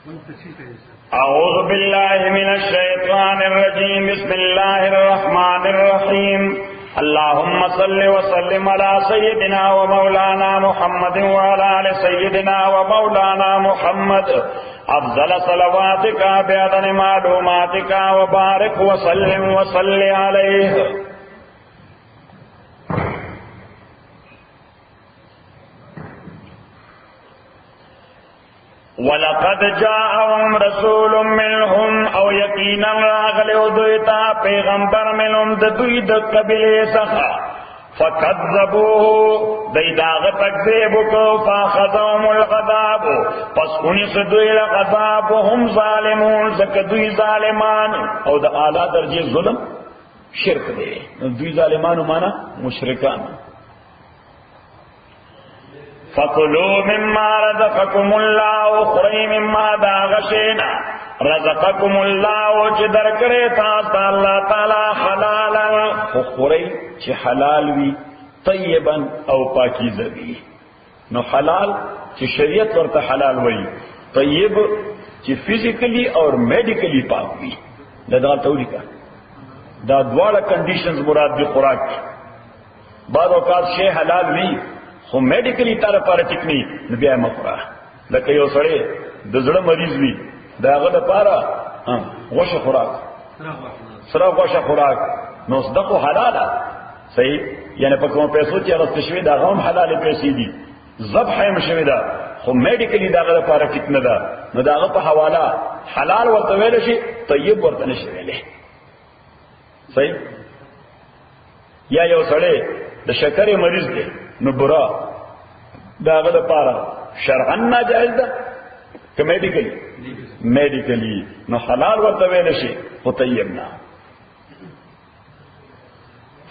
اعوذ باللہ من الشیطان الرجیم بسم اللہ الرحمن الرحیم اللهم صل وسلم على سيدنا ومولانا محمد وعلى آل سيدنا ومولانا محمد افضل صلواتك بعدد معلوماتك وبارك وسلم وصل عليه. وَلَقَدْ جَاءَهُمْ رَسُولٌ مِّنْهُمْ او یقینا راغلی دویتا پیغمبر منهم د دوی د قبیله څخه فَكَذَّبُوهُ دی داغ تکذیب کو فَأَخَذَهُمُ الْعَذَابُ پس اونیس دوی العذاب وهم ظالمون زکه دوی ظالمان او د اعلی درجه ظلم شرک دی دوی ظالمانو معنا مشرکان. فَكُلُوا مِمَّا رَزَقَكُمُ اللَّهُ خُرَيْ مِمَّا دَاغَشِينَا رَزَقَكُمُ اللَّهُ چې درکړې تاسو الله تعالی حلالا خُرَيْ چې حلال وي طیبا او پاکیزه وي. نو حلال چې شریعت ورته حلال وي، طیب چې فزیکلی او میډیکلی پاک وي. دا تولیکا دا دواړه کنډیشنز مراد دي خوراک. بعض اوقات شی حلال وي خو میډیکلی تر لپاره ټیک نه نو بیا مخره. لکه یو سړی د زړه مریض وي داغه لپاره غوښه خوراک سره غوښه خوراک نو صدقه حلاله صحیح، یعنی په کوم پیسو چې هغه تشوي دا هم حلاله پیسې دي، ذبح هم شوی دا خو میډیکلی داغه لپاره ټیک نه ده نو داغه په حواله حلال ورته ویل شي طیب ورته نشي ویلې. صحیح. یا یو سړی د شکرې مریض دی نو برا داغه لپاره شرعا ناجائز ده که میډیکلی نو حلال ورته ویل شي خو طیب نه.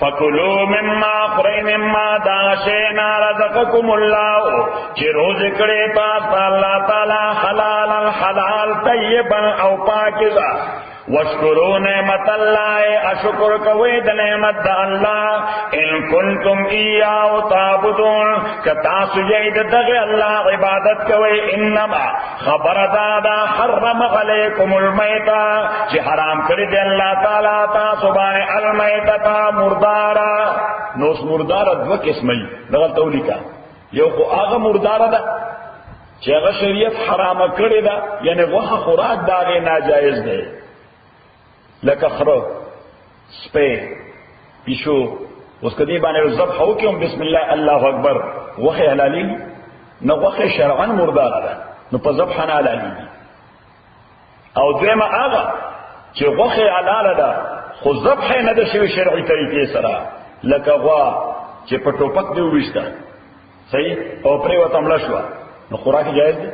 فَكُلُوا مِمَّا خُرَيْ مِمَّا دَاشِينَا رَزَقَكُمُ اللَّهُ چې روز کړي تاسو الله تعالی حلالا حلال طیبا او پاکیزه. واشکروا نعمت الله اشکر کوي د نعمت الله ان کنتم ایاه تعبدون کتا سجید دغه الله عبادت کوي. انما خبر دادا حرم علیکم المیتہ چې حرام کړی دی الله تعالی تاسو باندې المیتہ مردارا. نو مردار دو قسمه دغه تولیکا یو خو هغه مردار ده چې هغه شریعت حرام کړی ده یعنی وه خوراک داغه ناجایز ده لکه خره سپه پیشو اوس کدی باندې ذبح وکوم بسم الله الله اکبر وخه حلالي نو وخه شرعا مردار ده نو په ذبح نه حلالي. او دیمه هغه چې وخه حلال ده خو ذبح نه ده شوی شرعي طریقې سره لکه غوا چې په ټوپک دی وښته صحیح او پرې وته مړ شو نو خوراک جایز ده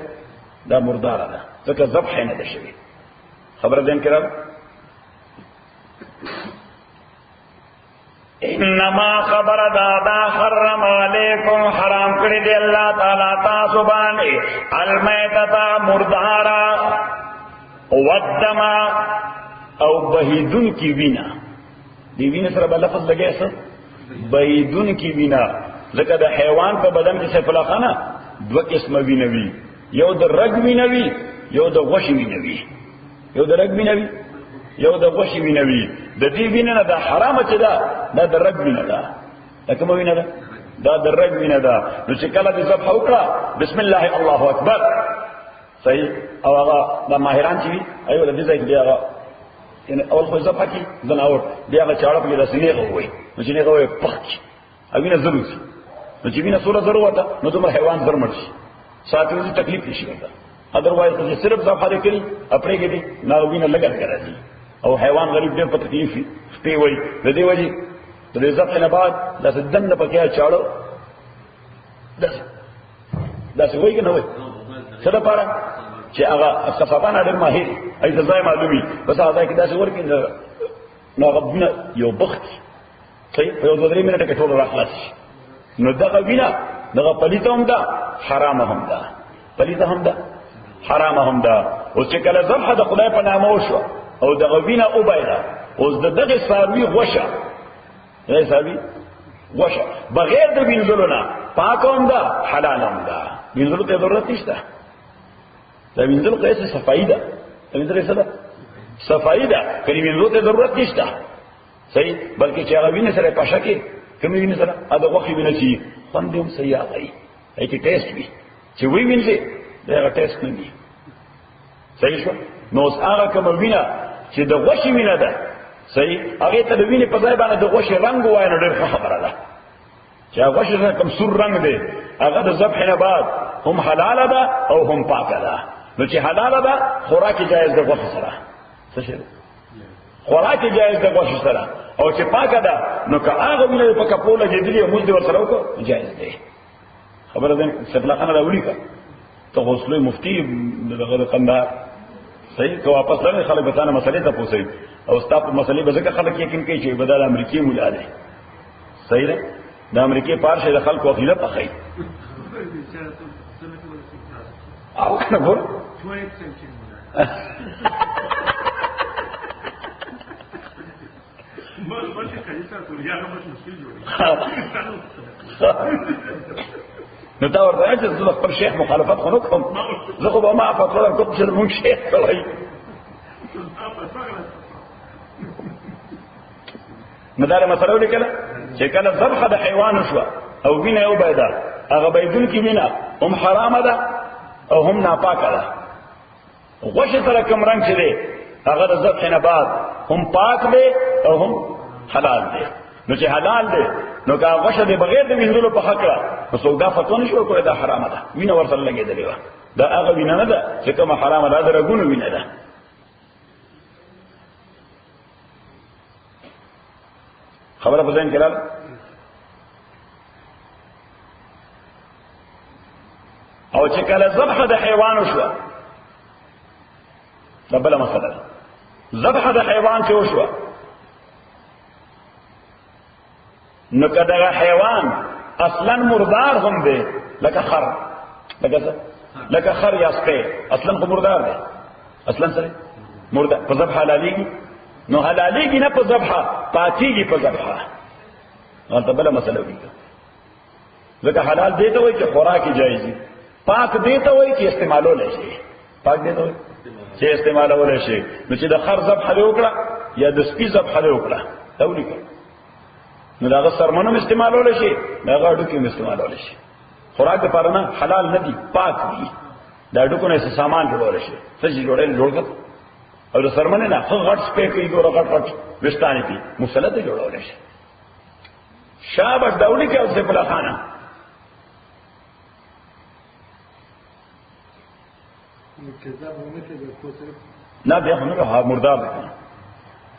دا مردار ده ځکه ذبح نه ده شوی. خبر دین کړه انما خبر دادا حرم علیکم حرام کړی دی الله تعالی تاسو باندې المیتۃ مردارا والدم او بهیدون کی وینا. دی وینا سره بل لفظ لګی څه بهیدون کی وینا ځکه د حیوان په بدن کې څه فلاخانه دوه قسمه وینا وی، یو د رګ وینا وی یو د غوښ وینا وی. یو د رګ وینا وی یو د غوښ وینا وی. د دې وینا نه د حرامه چې دا د رګ وینا ده. دا کوم وینا ده؟ دا د رګ وینا ده. نو چې کله د ذبح وکړه بسم الله الله اکبر صحیح او هغه د ماهران چې وي ایو د دې ځای کې هغه یعنی اول خو ذبح کی زناور دی هغه چاړه په داسې نه غوي نو چې نه غوي پخ او وینا ضروري نو چې وینا سوره ضرورت نو دومره حیوان ضرور شي ساتي دې تکلیف نشي ورته. ادروایز چې صرف ذبح لري خپل کې دي نو وینا لګا راځي او حیوان غریب ډېر په تکلیف شپې وای د دې وجه د دې ذبح نه بعد داسې دم نه پکې چاړو داسې وای کنه وای څه د پاره چې هغه صفابان اړ ماهر ای ځای معلومي بس هغه کې داسې ورکې نو غبنه یو بخت صحیح په یو 2 منټه کې ټول راخلاص نو دغه وینا دغه پلیته هم ده حرامه هم ده پلیته هم ده حرامه هم ده. او چې کله ذبح د خدای په نامه وشو او دغه وینا او بایدا اوس دغه ساروی غوښه غیر ساروی غوښه بغیر د وینځلو نه پاک هم ده حلال هم ده. وینځلو ته ضرورت نشته دا وینځل خو یې صفائی ده وینځل څه ده صفائی ده کله وینځو ته ضرورت نشته صحیح بلکې چې هغه وینې سره پښه کې کومې وینې سره دا غوښې وینې چې خوند هم صحیح راغی ای کی ټیسټ وی چې وی وینځي دا ټیسټ نه دی صحیح شو نو اوس هغه کوم وینه چې د غوښې وینه ده صحیح هغه ته د وینې په ځای باندې د غوښې رنگ وای نو ډېر خبره ده چې غوښې سره کوم سور رنگ دی هغه د ذبح نه بعد هم حلال ده او هم پاکه ده نو چې حلال ده خوراک جایز ده غوښې سره څه شي خوراک جایز ده غوښې سره او چې پاکه ده نو که هغه وینه په کپوله جدي او مزد ورسره وکړو جایز ده خبره ده سبلاخانه راولي کا ته غسل مفتی دغه قندار صحیح که واپس راغی خلک به تاسو مسلې ته پوښتنه او ستاسو مسلې به ځکه خلک یقین کوي چې بدل امریکای مولا دی صحیح ده د امریکای پارشه د خلکو اخیله پخې او کنه ګور نو تا ورته چې زه خپل شیخ مخالفت خو نه کوم زه خو به ما فتوا کوم چې مونږ شیخ کوي نو دا مسله ولیکله چې کله ذبح د حیوان شو او وینه یو بيدا هغه بيدون کې وینه هم حرامه ده او هم ناپاکه ده غوښه سره کوم رنگ چې دی هغه د ذبح نه بعد هم پاک دی او هم حلال دی نو چې حلال دی نو که غوښه دی بغیر د وینځلو په حق را نو سودا فتوا نشو کولای دا حرامه ده وینه ورسره لګېدلې و دا هغه وینه نه ده چې کومه حرامه ده دا رګونو وینه ده خبره په ځین کې راځي او چې کله ذبح د حیوان شو دا بل مسله ده ذبح د حیوان چې وشو نو کدا حیوان اصلا مردار هم دی لکه خر لکه خر یا سپی اصلا خو مردار دی اصلا سره مردار په ذبح حلاليږي نو حلاليږي نه په ذبح پاتېږي په ذبح غلطه بل مسله وي ځکه حلال دی ته وایي چې خوراک جایز دي پاک دی ته وایي چې استعمالول شي پاک دی ته وایي چې استعمالول شي نو چې د خر ذبح وکړه یا د سپي ذبح وکړه دا ولیکه نو دا سرمنم استعمالول شي دا غاډو کې استعمالول شي خوراک لپاره نه حلال نه دي پاک دي دا ډکو نه سامان جوړول شي څه جوړل جوړ او د سرمنه نه خو غټ سپې کوي ګور غټ وستانه دي مسلط جوړول شي شابه داولی کې اوسه بلا خانه نه بیا هم نه مردار دي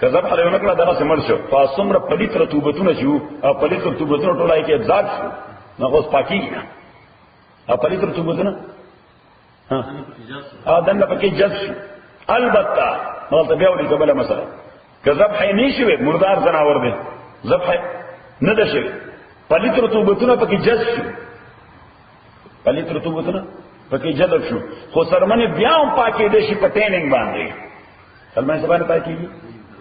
کذب حلو نکړه دغه سمړ شو فاسمر پلیت رطوبتونه شو او پلیت رطوبتونه ټولای کې ابزاد شو نو اوس پاکي نه او پلیت رطوبتونه ها دنه پکې جذب شو البته غلطه بیا ولې قبل مسله کذب حي نشوي مردار زناور دي ذبح نه ده شوی پلیت رطوبتونه پکې جذب شو پلیت رطوبتونه پکې جذب شو خو سرمنه بیا هم پاکي دي شي په ټیننګ باندې سرمنه څه باندې پاکيږي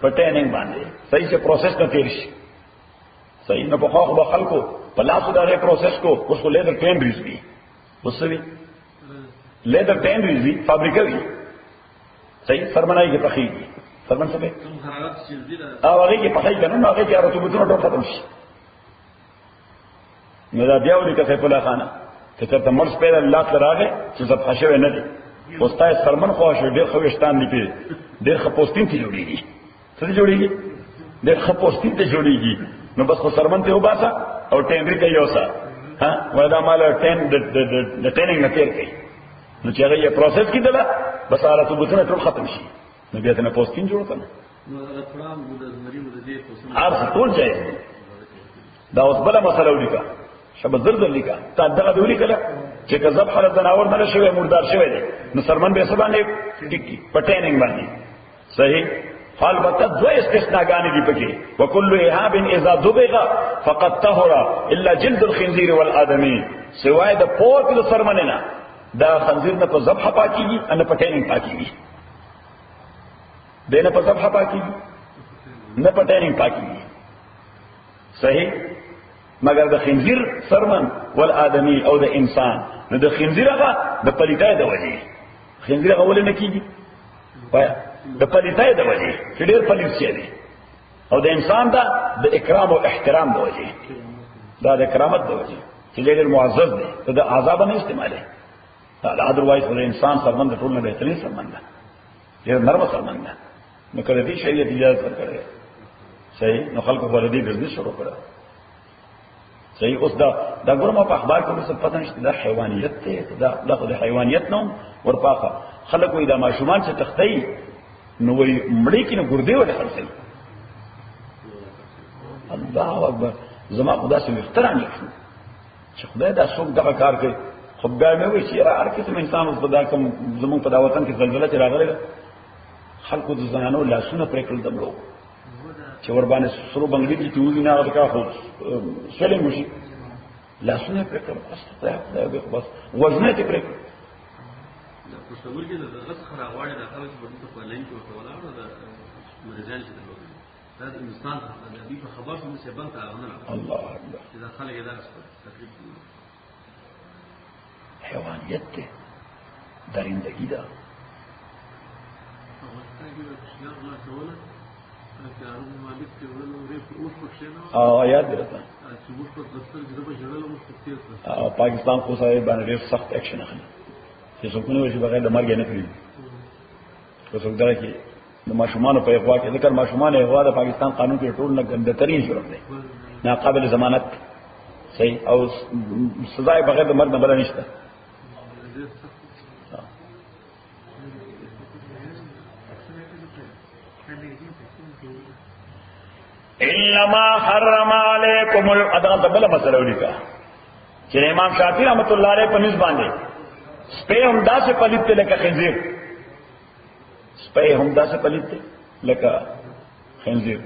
په ټیننګ باندې صحیح سے پروسس نه تیر شي صحیح نه په خو به خلکو په لاسو دا پروسس کو اوس کو لیدر ټینډریز دي اوس وی لیدر ټینډریز دي فابریکه وی صحیح سرمنه کې پخېږي سرمن څه به او هغه کې پخې کنه نو هغه کې رطوبتونه ټول ختم شي نو دا بیا ولې کته په لخانه چې ته مرز پیدا الله تراغه چې زب خشوه نه دي اوستای سرمن خو شو ډېر خوشتان دي په ډېر خپوستین ته جوړيږي څه جوړيږي ډېر خپوستین ته جوړيږي نو بس خو سرمن ته وباسا او ټینډری کوي اوسا ها ودا مال د ټیننګ نه تیر کوي نو چې هغه یې پروسس کیدله بس حالت وبتنه ټول ختم شي نو بیا ته پوستین جوړ کړه نو دا پرام د مریض د دې پوسټ ارس ټول ځای دا اوس بل مسله ولیکا شبه زرزر لیکا تا دغه ولیکله چې کذب حالت زناور نه شوی مردار شوی دی نو سرمن به سبا نه ټیکی پټیننګ باندې صحیح حال وقت دو استثناءګانې دي پکې وکل اهاب اذا دبغ فقد طهر الا جلد الخنزير والادمي سوای د پورک د سرمن نه دا خنزیر نه په ذبح پاکيږي ان په ټیننګ پاکيږي دینه په ذبح پاکيږي نه په ټیننګ پاکيږي صحیح مگر د خنزیر سرمن والادمی او د انسان نو د خنزیر هغه د پلیتای د وجه خنزیر غول نه کیږي پایا د پلیتای د وجه چې ډېر پلیت شي دی او د انسان دا د اکرام او احترام د وجه دا د کرامت د وجه چې ډېر معزز دی د عذاب نه استعماله دا اذروایز د انسان سرمند ټول نه بهترین سرمند ډېر نرم سرمند نو کله دې شریعت اجازه ورکړي صحیح نو خلکو ولدي بزنس شروع کړه صحیح اوس دا ګورم په اخبار کې څه پته نشته دا حیوانیت ته دا د حیوانیت نوم ورپاخه خلکو دا ماشومان چې تختی نو وي مړی کې نو ګردې ولا خلصي الله اکبر زما خدا سي احترام وکړو چې خدای دا څوک دغه کار کوي خو بیا مې وایي چې هر کله انسان اوس په دا کوم زموږ په دا وطن کې زلزلہ چې راغله خلکو د زنانو لاسونه پرې کړل دمړو چې ور باندې سرو بنگلې دي چې وځي نه هغه کا خو سلیم وشي لاسونه پرې کړل بس وزنه دې پرې کړل دا تصور کې دا غلط خراغواړي دا خلک په دې په لین کې ولاړ دا مرزان چې دا انسان د دې په خبر څه څه بنت هغه الله اکبر دا خلک دا تقریبا حیوانیت ته درندگی ده آیات درته پاکستان خو صاحب باندې ډېر سخت اکشن اخلي چې څوک نه وشي بغیر د مرګ نه کړی که څوک دا کې د ماشومان په اغوا کې ذکر ماشومان اغوا د پاکستان قانون کې ټول نه ګندترین جرم دی ناقابل ضمانت صحیح او سزا بغیر د مرګ نه بل نشته انما حرم علیکم الادغال بل مسئلہ ولیکا چې امام شافعی رحمۃ اللہ علیہ په نسبت باندې سپه هم داسې پلیت لکه خنزیر سپه هم داسې پلیت لکه خنزیر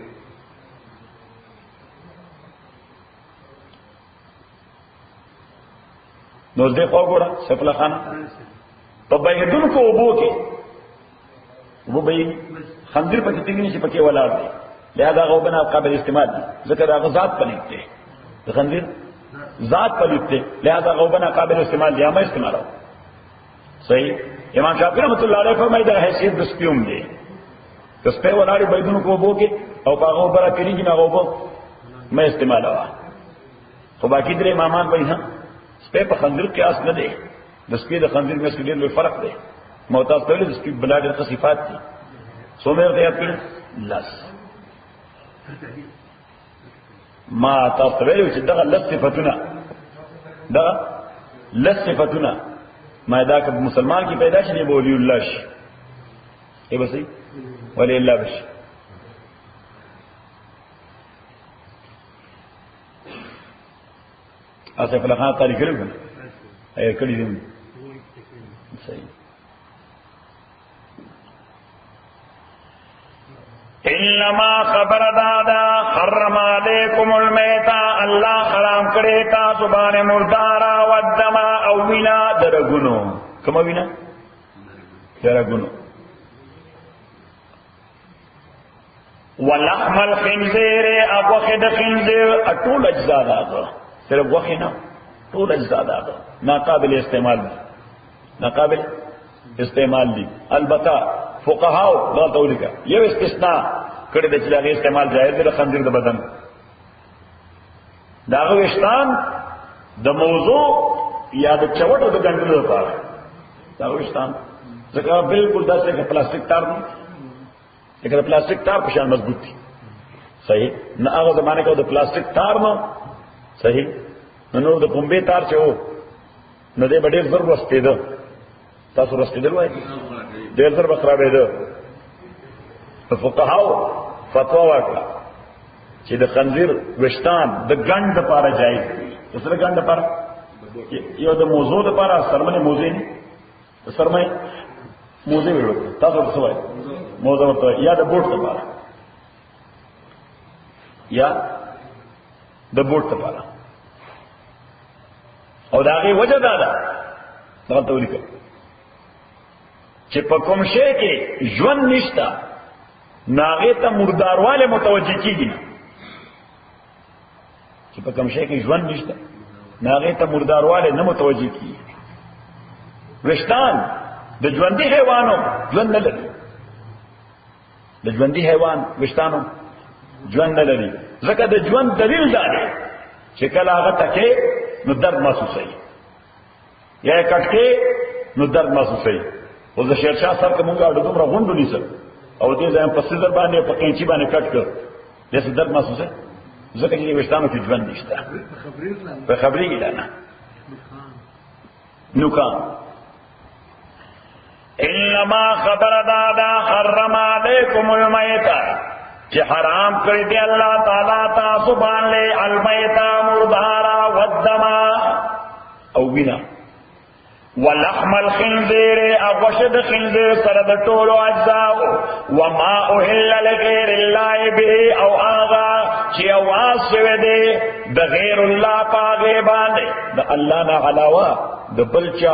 نو دې خو ګوره سفله خان په بهدون کو وبو کې وبو به خنزیر پکې تیګنی چې پکې ولاړ دی لہذا غوبنا قابل استعمال دي ذکر هغه ذات پلیت دی خنزیر ذات پلیت دی لہذا غوبنا قابل استعمال دي ما استعمالو صحیح امام شافعی رحمۃ اللہ علیہ فرمایي دا حیثیت د سپیوم دی د سپې ولاړی بيدونو کو وبو کې او هغه برا کېږي نه وبو ما استعمالو خو باقی درې امامان وایي ها سپې په خنزیر قیاس نه دی د سپې د خنزیر مې څه ډېر فرق دی معتاد ته د سپې بلاد صفات دي څومره ته یاد کړل لاس ما تاسو ویلو چې دغه لس صفاتونه ما دا که مسلمان کی پیدا شي به ولی الله شي ای بسې ولی الله بشي اسه په لخوا تعالی کړو ای کړی دې صحیح انما خبر دادا حرم علیکم المیتا اللہ حرام کرے تا سبحان مردارا والدما او وینا درگونو کما وینا درگونو ولحم الخنزیر اب وخد خنزیر اطول اجزاء دادا صرف وخینا طول اجزاء دادا ناقابل استعمال دی البتہ فقهاو دا تولیکا یو استثناء کړي د چې هغه استعمال جایز دی د خنزیر د بدن دا وشتان د موضوع یا د چوټو د ګنډلو لپاره دا وشتان ځکه بالکل داسې کې پلاستیک تار نه لکه پلاستیک تار په شان مضبوط دي صحیح نه هغه زمانه کې د پلاستیک تار نو صحیح نو د پنبه تار چې وو نو دې ډېر ضرر واستېده تاسو راستېدل وایي ډېر ضرر خرابېده فقهاو فتوا ورکړه چې د خنزیر وشتان د ګند لپاره جایز دي د سره ګند لپاره یو د موضوع لپاره سرمنه موضوع نه سرمنه موضوع ورته تاسو څه وایي موضوع ورته یا د بوټ لپاره یا د بوټ لپاره او دا غي وجه دا ده دا ته ولیکم چې په کوم شی کې ژوند نشتا ناغه ته مردارواله متوجه کیږي چې په کوم شی کې ژوند نشتا ناغه ته مردارواله نه متوجه کیږي وشتان د ژوندۍ حیوانو ژوند نه لري، د ژوندۍ حیوان وشتانو ژوند نه لري، ځکه د ژوند دلیل دا دی چې کله هغه ټکې نو درد محسوسوي یا یې کټکې نو درد محسوسوي. اوس د شیرشاه صاحب که مونږ اډو دومره غونډو نیسه او دې ځای په سیزر باندې په قینچي باندې کټ کړ داسې درد محسوسوي، ځکه چې وشتانو کې ژوند نشته. په خبرېږي نه نوکان انما خبر دادا حرم علیکم المیتہ کہ حرام کر دی اللہ تعالی تاسو باندې المیتہ مردارا والدما او وینا ولحم الخنزیر او وشد خنزیر سره د ټولو اجزاء وما اهل لغیر الله به او آغا چې اواز شوه دی د غیر الله پاغه باندې د الله نه علاوه د بلچا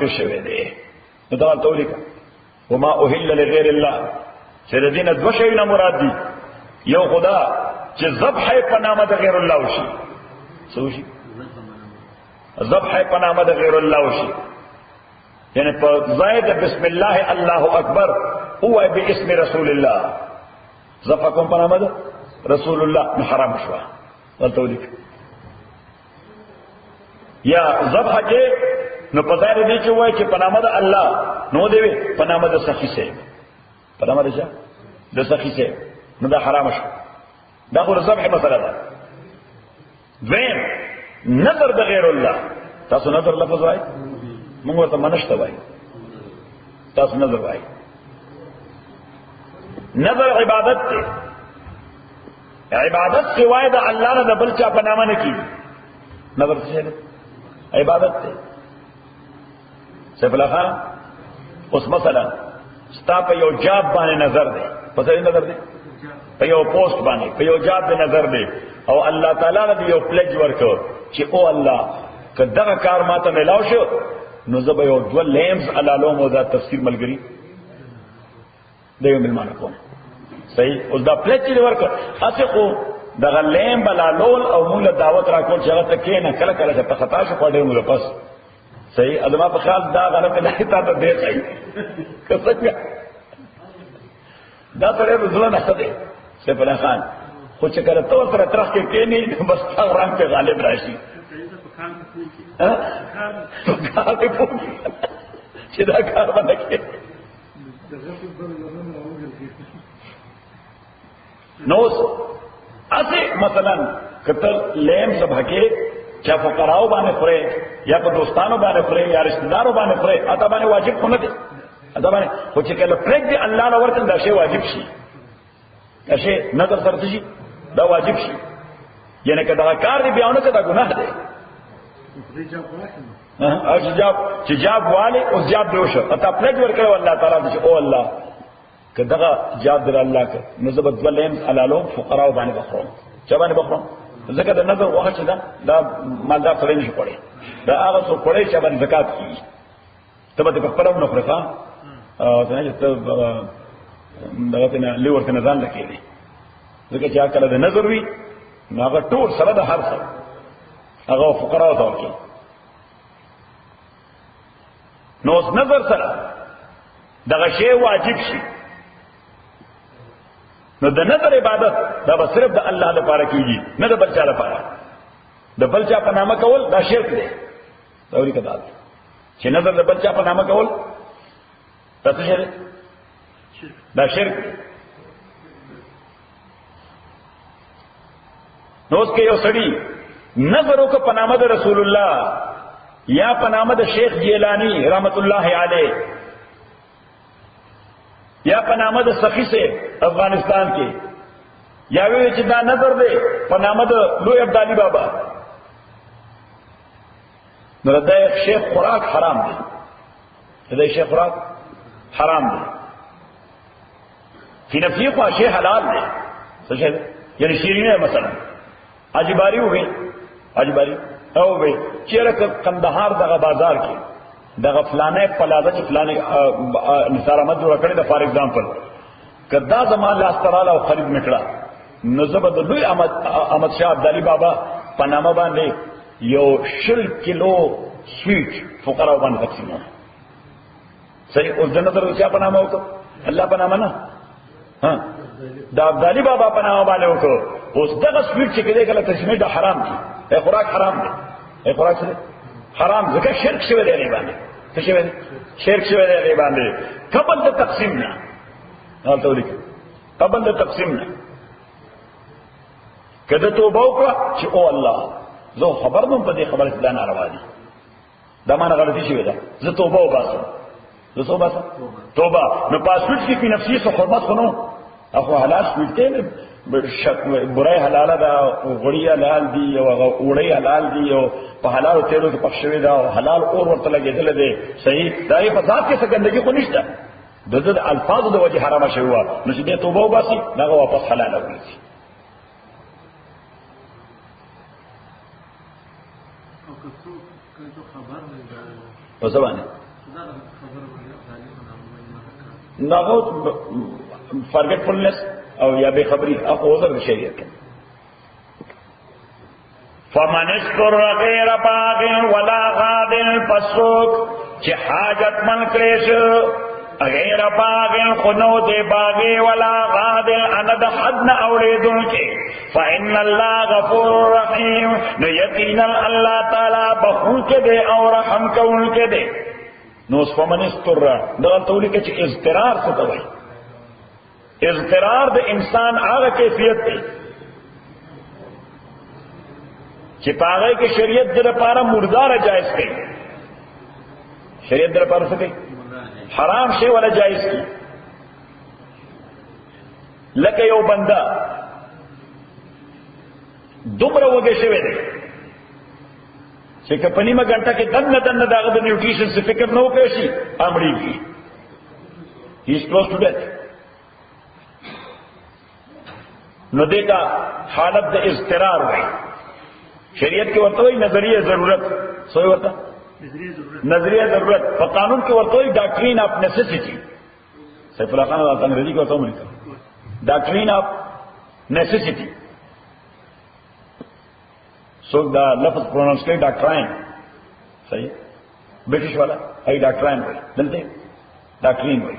په شوه دی. دا تولیک وما اهل لغیر الله چې د دین دو شیونه مراد دي، یو خدا چې ذبح په نامه د غیر الله وشي، سوشي ذبح په نامه د غیر الله وشي، یعنی په زائد بسم الله الله اکبر هو باسم رسول الله، ذبح کوم په نامه د رسول الله حرام شو. دا تولیک یا ذبح کې نو پتایر دی چې وای چې پنامه د الله نو دی پنامه د سخی سے پنامه د سخی سے نو دا حرام شو. دا خو ذبح مسله ده. وین نظر د غیر الله، تاسو نظر لفظ وای موږ ورته منشته وای، تاسو نظر وای. نظر عبادت ته، عبادت سوای د الله نه د بل چا پنامه نه کی، نظر څه ده عبادت ته. سیف اللہ خان اس مثلا ستا په یو جاب باندې نظر دی، پس یې نظر دی په یو پوسټ باندې په یو جاب دی نظر دی او الله تعالی نه یو پلج ورکو چې او الله که دغه کار ماته ملاو شو نو زه به یو دوه لیمز علالوم او دا تفسیر ملګری د یو ملمانه کوم. صحیح. اوس دا پلج چې ورکو اته خو دغه لیم بلالول او موږ دعوت راکول چې هغه ته کېنه کله کله چې په خطا شو پړې موږ پس صحیح ادمه په خاص دا غلط نه تا ته دی ځای کڅکه دا سره رسول نه ستې سیف الله خان خو چې کله تو سره ترخ کې کېنی بس تا رنگ په غالب راشي ها کار په پوهه چې دا کار باندې کې نوس اسی مثلا کتل لیم سبھکے چا فقراو باندې خوري یا په دوستانو باندې خوري یا رشتہ دارو باندې خوري اته باندې واجب نه دي، اته باندې خو چې کله پرېګ دی الله نو ورته دا شی واجب شي، دا شی نظر سره شي دا واجب شي، یعنی کدا کار دی بیاونه کدا ګناه دی. او چې جاب والے او جاب دیوشه اته پرېګ ورکړو الله تعالی دې او الله کداغه جاب در الله ک نزبت ولیم علالو فقراو باندې بخرو چا باندې بخرو زکات د نظر وخت ده دا مالدار سره نشي پړي دا هغه څو پړي چې باندې زکات کیږي ته به په خپلو نه خورخه او څنګه چې دغه نه لور ته نظام لکېږي ځکه چې کله د نظر وي هغه ټول سره د هر څه هغه فقراو ته ورکي. نو نظر سره دغه شی واجب شي، نو د نظر عبادت دا به صرف د الله لپاره کیږي نه د بل چا لپاره. د بل چا په نامه کول دا شرک دی، دا ورته کړه چې نظر د بل چا په نامه کول دا څه شرک دا شرک. نو اس کې یو سړی نظر وکړ په نامه د رسول الله یا په نامه د شیخ جیلانی رحمت الله علیه یا په نامه د سخی سے افغانستان کې یا وی چې دا نظر دی په نامه د لوی عبدالي بابا، نو دا شیخ خوراک حرام دی، دا شیخ خوراک حرام دی. فی نفسی خوا شیخ حلال دی، څه یعنی شیرینه مثلا اجباری وي اجباری او وي چیرې کندهار دغه بازار کې دغه فلانه پلازه چې فلانه نثار احمد جوړ کړی د فار ایگزامپل کدا زمان لاس تراله او خرید نکړه نو زبد لوی احمد شاه عبدالي بابا په نامه باندې یو 100 کیلو سویټ فقراو باندې تقسیمو صحیح. اوس جنت ورچا په نامه وکړو؟ الله په نامه نه، ها دا ابدالي بابا په نامه باندې وکړو. اوس دغه سپیډ چې کله کله تسميه د حرام دي، خوراک حرام دی، خوراک څه حرام، ځکه شرک شوی دی باندې. څه شوی دی؟ شرک شوی دی باندې. قبل د تقسیم نه حالت ولیکي، قبل د تقسیم نه کله توبه وکړه چې او الله زه خبر نوم په دې خبره چې دا ناروا دي، دا مانه غلطي شوې ده، زه توبه وباسم، زه توبه توبه نو پاسوټ کې نفسي سو حرمت خونو اخو حلال شوته شک برای حلال ده، غړی حلال دي او وړی حلال دي او په حلال تیرو کې پښوي ده او حلال اور ورته لګیدل دي. صحیح دای په ذات کې څه ګندګي خو نشته، د الفاظ د وجه حرام شوی و، نو چې دې توبه وباسي دا واپس حلال وګرځي. په زبانه ناغو forgetfulness او یا بے خبری اخو عذر شریعت کې. فمن استر غیر باغ ولا غاد فسوق چې حاجت من کړي غیر باغ خنو دے باغی ولا غاد اند حد اولیدن کے فإن اللہ غفور رحیم نو یقینا اللہ تعالی بخون کے دے اور رحم کون کے دے. نو اس فمن استر دا تولی کہ اضطرار سے توئی، اضطرار د انسان آغا کیفیت دی چې پاغه کې شریعت در پارا مردار جائز کړي، شریعت در پارا څه کوي؟ حرام شی ولا جائز کی. لکه یو بندا دومره وګه شوی دی چې کپنی ما غنټه کې دنه داغه د نیوټریشن څخه فکر نه وکړي شي امریږي، هی از کلوز ټو ډیث. نو دیتا حالت د اضطرار وای، شریعت کې ورته وای نظریه ضرورت، سوې ورته نظریه ضرورت، په قانون کې ورته وای ډاکټرین اف نیسیسټی. سیف الله خان د انګریزي کې ورته وایي ډاکټرین اف نیسیسټی. سو دا لفظ پرونانس کوي ډاکټراین، صحیح برټش والا ای ډاکټراین وای، دلته ډاکټرین وای.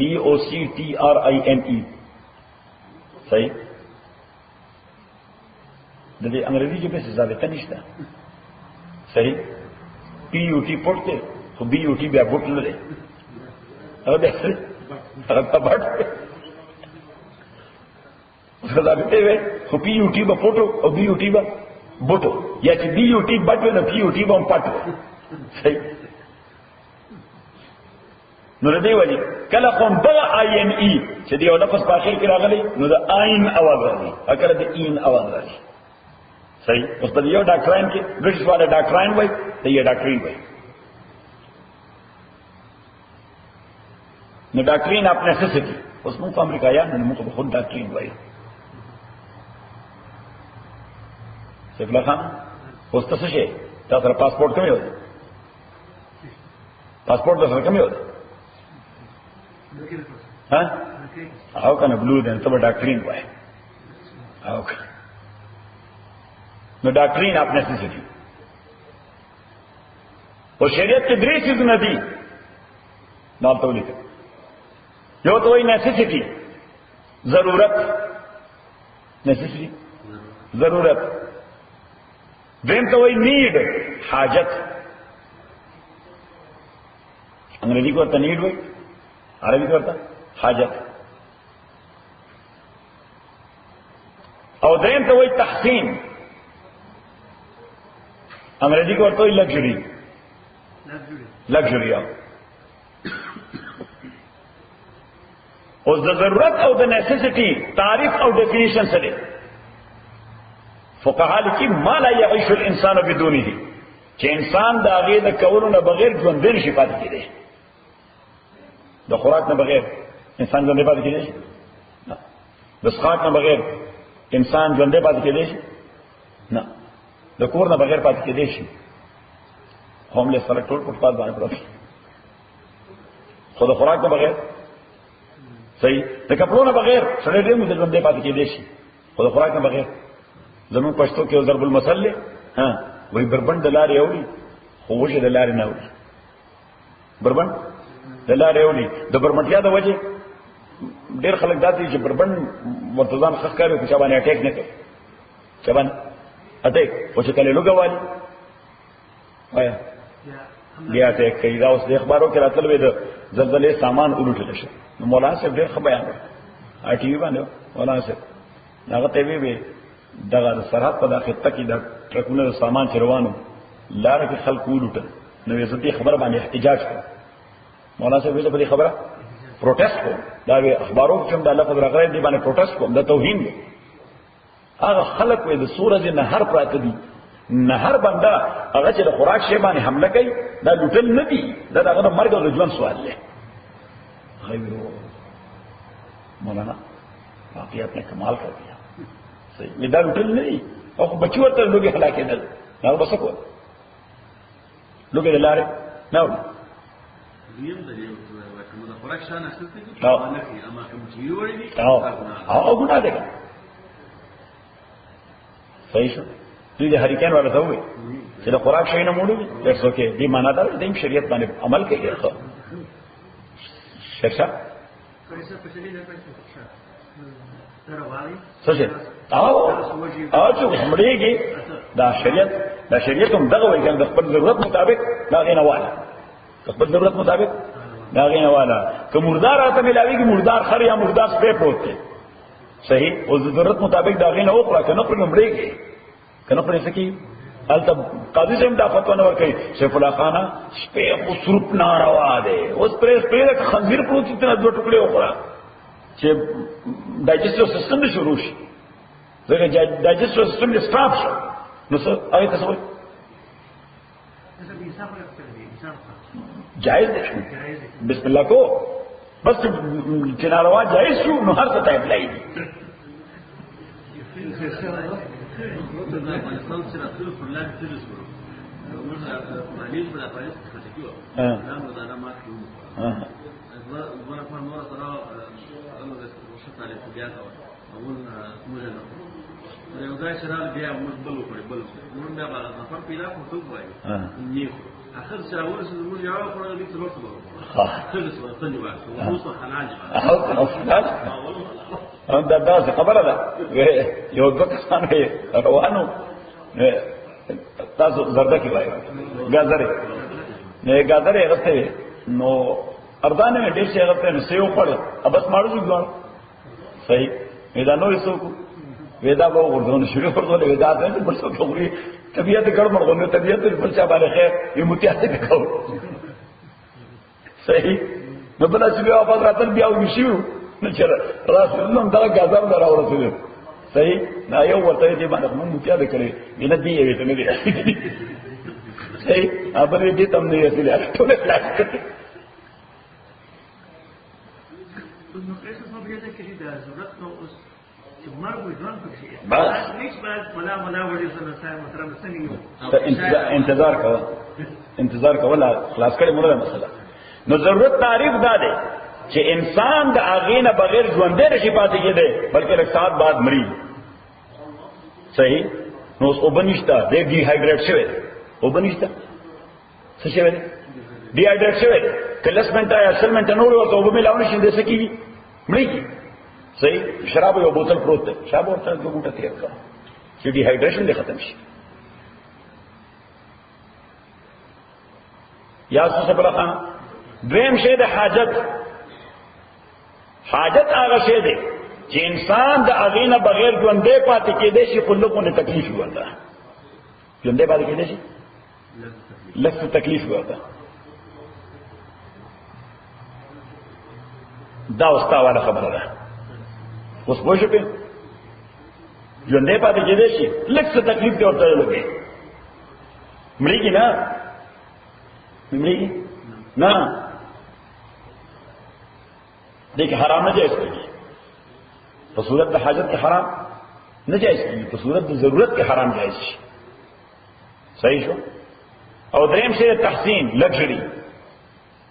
DOCTRINE صحیح. د دې انګریزي کې څه ځابطه نشته، صحیح. PUT پورته خو BUT بیا بوت لري، هغه به څه هغه په بټ ځابطه وي، خو PUT به پورته او BUT به بوتو، یا چې BUT بټ نه PUT به پټ، صحیح. نو دې وایي کله کوم بل INE چې دی او لفظ په اخر کې راغلی نو د عین اواز راځي، اکر د این اواز راځي، صحیح. اوس په یو ډاکټراین کې برټش والا ډاکټراین وای ته یې ډاکټرین وای. نو ډاکټرین اپ نیسیسټی، اوس موږ په امریکایان نه موږ په خود ډاکټرین وای. سیف الله خان اوس تاسو شي تاسو سره پاسپورت کوم یو؟ پاسپورت سره کوم یو؟ ها او کنه بلو ده ته ډاکټرین وای، او نو ډاکټرین اپ نیسیسټی. او شریعت کې درې څیزونه دي دا ته ولیکه. یو ته وایي نیسیسټی ضرورت، نیسیسټی ضرورت. دیم ته وایي نیډ حاجت، انګریزي کو ته نیډ وایي، عربی کرتا حاجت. او دریم ته وایي تحسین، انګریزي کې ورته وایي لگژری، لگژری. اوس د ضرورت او د نیسیسټی تعریف او ډیفینیشن څه دی؟ فقها لیکي ما لا يعيش الانسان بدونه، چې انسان د هغې د کولو نه بغیر ژوندی نشي پاتې کېدی. د خوراک نه بغیر انسان ژوندی پاتې کېدی شي نه، د څښاک نه بغیر انسان ژوندی پاتې کېدی شي نه، د کور نه بغیر پاتې کېدی شي. هوملیس خلک ټول فوټپات باندې پروت، خو د خوراک نه بغیر صحیح. د کپړو نه بغیر سړی ډېر مدې ژوندی پاتې کېدی شي، خو د خوراک نه بغیر. زموږ پښتو کې ضرب المثل ها وایي بربند د لارې اوري خو وږی د لارې نه اوري. بربند د لارې ولي د بربندیا د وجه ډېر خلک داسې چې بربند ورته ځان ښه ښکاري خو چا باندې اټیک نه کوي چا باندې اټیک او چې کله لوګه والي وایا بیا ته کوي دا اوس د اخبارو کې راتل وي د زلزلې سامان ولوټل شي نو مولانا صاحب ډېر ښه بیان وکړ ټي وي باندې مولانا صاحب هغه ته وی دغه سرحد په داخله کې د ټرکونو سامان چروانو لار کې خلک ولوټل نو عزتي خبر باندې احتجاج کړ مولانا صاحب په دې خبره پروټیسټ کو دا وی اخبارو کې دا لفظ راغلی دی باندې پروټیسټ کوم د توهین دی هغه خلک وې د سورج نهر پراته دي نهر بنده هغه چې د خوراک شی باندې حمله کوي دا لوټل نه دي دا دغه مرګ او ژوند سوال دی غیرو مولانا واقعیت نے کمال کر دیا صحیح یہ دا لوټل نه دي او بچي ورته لوګي هلاکه دل هغه بس کو لوګي دلاره نو دیم د یو کومه خوراک شان اخستې دي اما کوم چې وړي دي او ګناه ده صحیح شو دوی د هریکان ولا ته وي چې د خوراک شي نه موړي درس وکي دې معنا دا د شریعت باندې عمل کوي ښه شرشا څه او چې همړيږي دا شریعت هم دغه وایي د خپل ضرورت مطابق دا غینه واله خپل ضرورت مطابق دا غینه واله که مردار راته ملاويږي مردار خر یا مردار سپې پروت دی صحیح او ضرورت مطابق دا غینه وکړه کنه پر همړيږي کنه پر سکی البته قاضي سم دا فتوا نه ورکړي سیف الله خان سپې خو سروپ ناروا دی اوس پر خنزیر پروت چې دوه ټوکړي وکړه چې ډایجسټیو سیستم دې شروع شي زګه ډایجسټیو سیستم دې سټاپ شي نو څه هغه څه وایي جائز دی بسم الله کو بس چې ناروا جائز شو نو هر څه ته اپلای دي افغانستان چې رسول الله تدریس ورو موږ باندې په لپاره څه کیو دا موږ دا ما کیو زما په مور سره هغه د شپه له بیا دا اول موږ نه یو ځای سره بیا موږ بل موږ بیا بالا نفر پیدا کوو وایي نه اخر سره ورسره موږ یو خو دې څه وکړو خلص ورته وایي اوس حلال دا خبره ده یو دوه کسان روانو تاسو زردکی وایي گازره نه گازره غته نو اردانه ډېر شي غته نو سیو پړ ابس ماړو ځوان صحیح ودا نو یسو ودا به ورځونه شروع کړو ودا ته بل څه کوي طبيعت ګړمړ غو طبيعت بل څه باندې خیر یو متیاسته وکاو صحیح نو بل چې بیا په راتل بیا وشیو نو چې رسول الله دا غزا در اورته صحیح دا یو ورته دې باندې موږ متیا کړی نه دی یې ته نه دی صحیح ابل دې تم نه یې سره ټول خلاص کړی نو ایسا خبره ده چې دا ضرورت نو اوس چې مرګ ځان پکې بس هیڅ باید ولا وړي سره سره محترم څنګه انتظار کولا خلاص کړي موږ مسله نو ضرورت تعریف دا ده چې انسان د اغینه بغیر ژوند نشي پاتې کېده بلکې لږ ساعت بعد مري صحیح نو اوس وبنشتا د ډي هایډریټ شوی وبنشتا څه شوی ډي هایډریټ شوی کلس منټه یا سل منټه نور ورته وبملاونه شي د سکی مړی صحیح شراب یو بوتل پروت ده شراب ورته د ګوټه تیر کړه چې ډي هایډریشن دې ختم شي یا څه بل خان دویم شی د حاجت هغه شی دی چې انسان د اغینه بغیر ژوندې پاتې کېدې شي خلقونه تکلیف ورته ژوندې پاتې کېدې شي لږ تکلیف ورته دا اوستا والا خبره ده اوس پوه شئ ژوندې پاتې کېدې شي لږ تکلیف ورته لګي مړیږي نه مړیږي نه دیکھ حرام نہ جائز کیجیے تو صورت د حاجت کے حرام نہ جائز کیجیے تو صورت د ضرورت کے حرام جائز صحیح شو اور دریم سے تحسین لگژری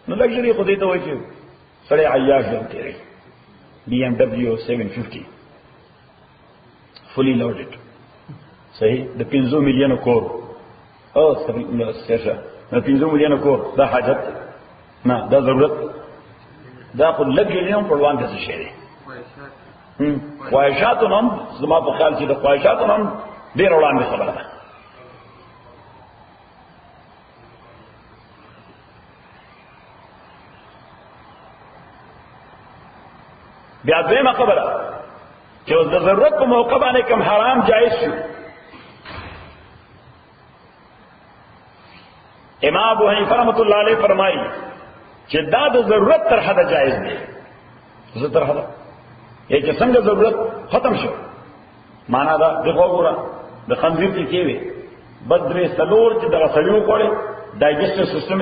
نو لگژری خود ہی تو وہی کہ سڑے عیاش جانتے رہی BMW 750 فلی لوڈڈ صحیح د 500 ملین کور او 500 ملین کور دا حاجت نه دا ضرورت دا خو لګي نه پروان کې څه شي دي خواهشاتو هم زما په خیال چې د خواهشاتو هم ډېر وړاندې خبره ده. بیا دویمه خبره چې اوس د ضرورت په موقع باندې کوم حرام جایز شو. امام ابو حنیفه رحمۃ اللہ علیہ فرمایي چې دا د ضرورت تر حده جایز دی. زه تر حده یې چې څنګه ضرورت ختم شو معنا دا دغه وګوره د خنزیر کې کېوي بدرې سلور چې دغه سړیو کوړي ډایجسټیو سیستم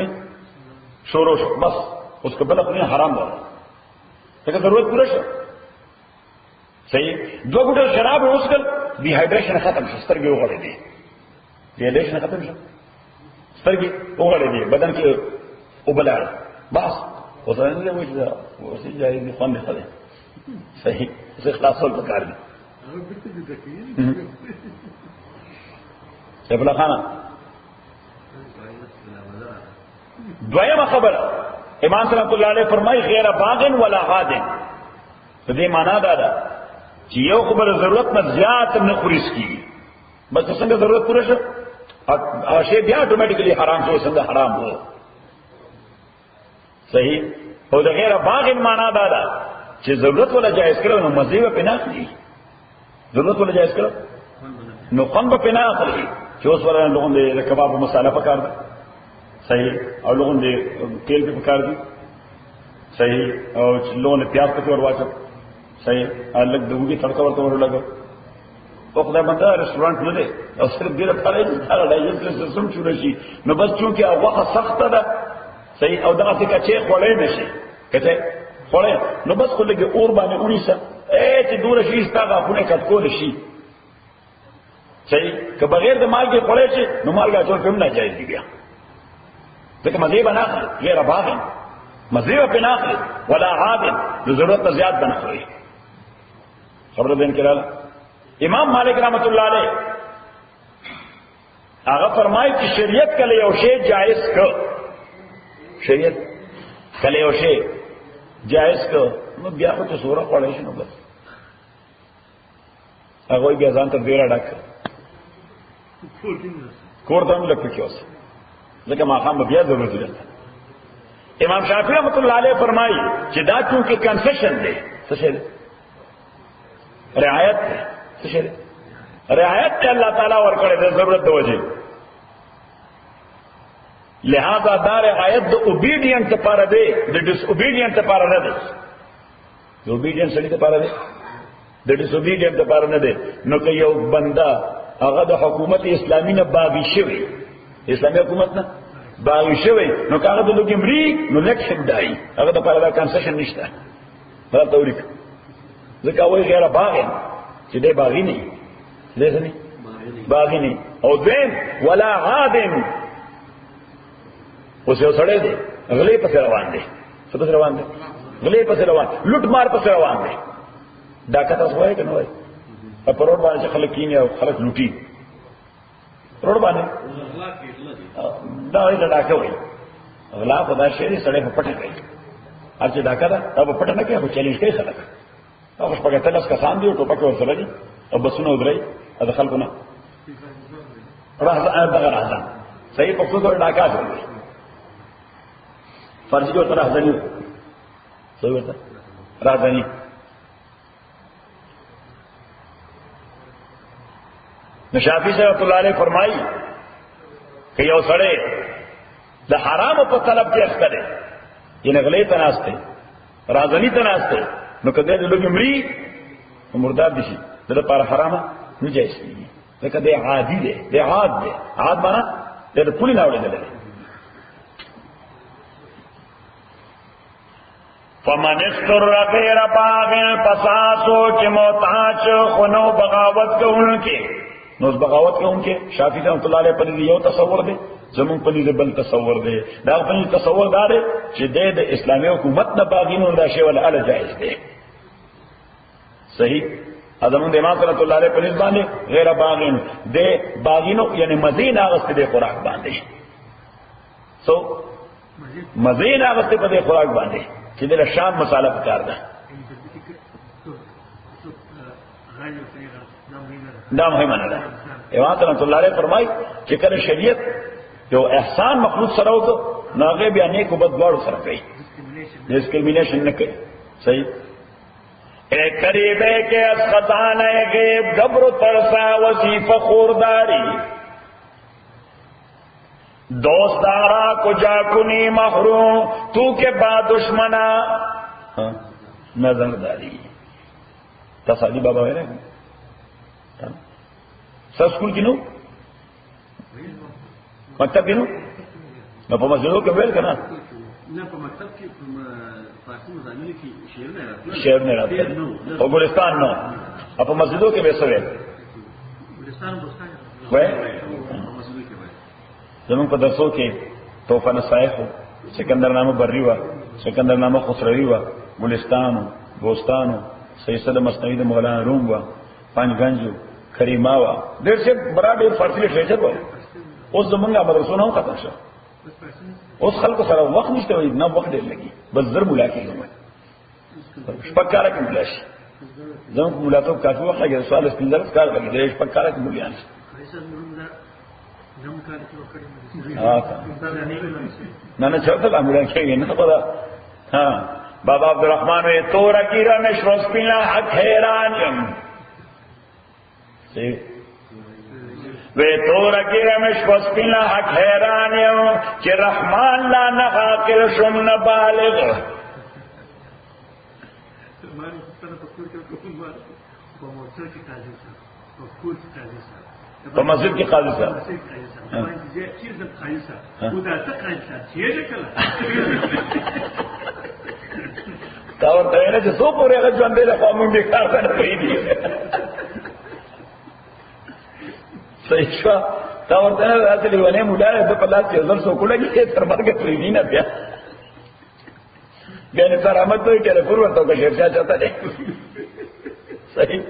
شروع شو بس اوس کو بل خپل حرام ده څنګه ضرورت پوره شو صحیح. دوه ګوټه شراب اوسکل ډي هایډریشن ختم شو سترګې وغړې دي ډي هایډریشن ختم شو سترګې وغړې دي بدن کې وبلار بس اوس نه وایي چې اوس یې جاي دي خوند خله صحیح زه خلاصول پکار دي شبلا خانه. دویمه خبره امام صلی الله علیه فرمای غیر باغن ولا غادن. په دې معنا دا ده چې یو خبره ضرورت نه زیات نه خوريس کیږي بس څنګه ضرورت پوره شو او شی بیا اتوماتیکلی حرام شو څنګه حرام وو صحیح. او د غیر باغن معنا دا ده چې ضرورت ولا جایز کړو نو مزه په نه اخلي ضرورت ولا جایز کړو نو قن په نه اخلي چې اوس ورته لوګون د کباب مصالحه پکار ده صحیح او لوګون د تیل په پکار دي صحیح او لوګون پیاز په ور واچو صحیح الګ دغه تړکا ورته ورلګو او خدای بنده رستورانت نه دی او صرف ډیره پاره دي دا ډایجسټ سیستم شروع شي نو بس چونکه هغه سخت ده صحیح او دغه څه کچې خولې نشي کته خولې نو بس خو لګي اور باندې اونیسه چې دور شي ستاغه خونه کټ کول شي صحیح که بغیر د مال کې خولې شي نو مالګه ټول کوم نه جایز دی بیا ځکه مزه بنا غیر باغن مزه بنا ولا عادن د ضرورت زیات بنا کوي خبره دین کړه. امام مالک رحمت الله علیه هغه فرمایي چې شریعت کله یو شی جایز کړ شریعت کله یو شی جایز کړ نو بیا خو ته سوره پړې شنو بس هغه بیا ځان ته ډیر ډاک کور ته موږ لکه کېوس ځکه ما هم بیا ضرورت لري. امام شافعی رحمۃ اللہ علیہ فرمایي چې دا چونکه کنسیشن دی څه شي رعایت څه شي رعایت ته الله تعالی ورکړي د ضرورت د وجه لہذا دا رعایت د اوبیډینټ لپاره دی د ډیس اوبیډینټ لپاره نه دی د اوبیډینټ سړي لپاره دی د ډیس اوبیډینټ لپاره نه دی. نو که یو بندا هغه د حکومت اسلامي نه باغی شوی اسلامي حکومت نه باغی شوی نو هغه د لوګي مری نو لکشن دای هغه د لپاره دا کنسیشن نشته دا توریک ځکه وایي غیر باغین چې دی باغی نه دی باغی نه او دین ولا عادن اوس یو سړی دی غلې په روان دی څه په روان دی غلې په روان لوټ مار په روان دی دا کته وایي کنه وایي په روډ باندې خلک کینی او خلک لوټي روډ باندې دا یې ډاکه وایي غلا په دا شی سړی په پټه کوي هر چې ډاکه دا په پټه نه کوي خو چیلنج کوي خلک هغه په کتل اس کسان دی ټوپک ورسره دي او بسونه ودرای د خلکو نه راځه صحیح په څو ډاکه کوي فرض کو طرح ځنی صحیح ورته راځنی نشافی صاحب الله علیه فرمایي کہ یو سړی د حرام په طلب کې اخته دی ینه غلې تناسته راځنی تناسته نو کله د لوګي مری مردار دي شي د لپاره حرامه نه جایز دي ځکه د عادي دی د عاد دی عاد معنا د پولی نه وړي دی. فمن استر غیر باغ پساسو چې محتاج خنو بغاوت کوونکې نو بغاوت کوونکې شافعی رحمۃ اللہ علیہ پر یو تصور دی زمون په دې بل تصور دی دا په تصور دا دی چې د اسلامي حکومت نه باغینو دا شی ول ال جائز دی صحیح ادمون د امام صلی الله علیه په باندې غیر باغین د باغینو یعنی مزین اغست دی خوراک باندې سو مزین اغسطه پا دی خوراک بانده چه دل شام مساله پکار ده دا مهمه نه ده. امام رحمت الله علیه فرمای چې کله شریعت یو احسان مخلوق سره وکړو نو هغه بیا نیک او بد دواړو سره کوي، ڈسکریمنیشن نه کوي. صحیح. اے قریبے کے از خزانہ غیب گبر ترسا وظیفہ خورداری، دوستارا کو جا کنی محروم تو کے با دشمنا نظرداری. تصادی بابا ہے نا سب اسکول کی نو مکتب کی نو نو په مسجدو کې ویل کنه نه په مکتب کې فارسی مضامین کې شعر نه راځي او ګلستان نو په مسجدو کې به څه ویل ګلستان بوستان وای مسجدو کې وای زمون په درسو کې توفه نصائح سکندر نامه بری وا سکندر نامه خسروی وا ګلستان بوستان سیسد مسنوی د مولانا روم وا پنځګنجو کریما وا ډېر څه برابر فارسی لټریچر وای اوس زمونږه مدرسو نه ختم شو اوس خلکو سره وخت نشته وي نه وخت ډېر لګي بس زر مولا کېږم شپکاره کې مولا شي زموږ مولاتو کافي وخت لګي سوال سپینځل کار لګي د شپکاره کې مولیان شي نه نه چرته مولا کېږي نه خدا ها بابا عبدالرحمن وی تور کی رمش رسپینا حق حیران یم وی تور کی رمش رسپینا حق حیران یم چی رحمان لا نقاقل شم نبالغ تو مسجد کی قاضی صاحب تاور تاوینا چه سو پوری اگر جوانده لخوامون بیکار کنه پیدی صحیح شوا تاور تاوینا ایسے لیوانے مولای دو پلاس چه ازر سوکو لگی ترمارکت ریدی نا بیا بیا نصار احمد توی که رفور ورطاو که شیرشا چاہتا دے صحیح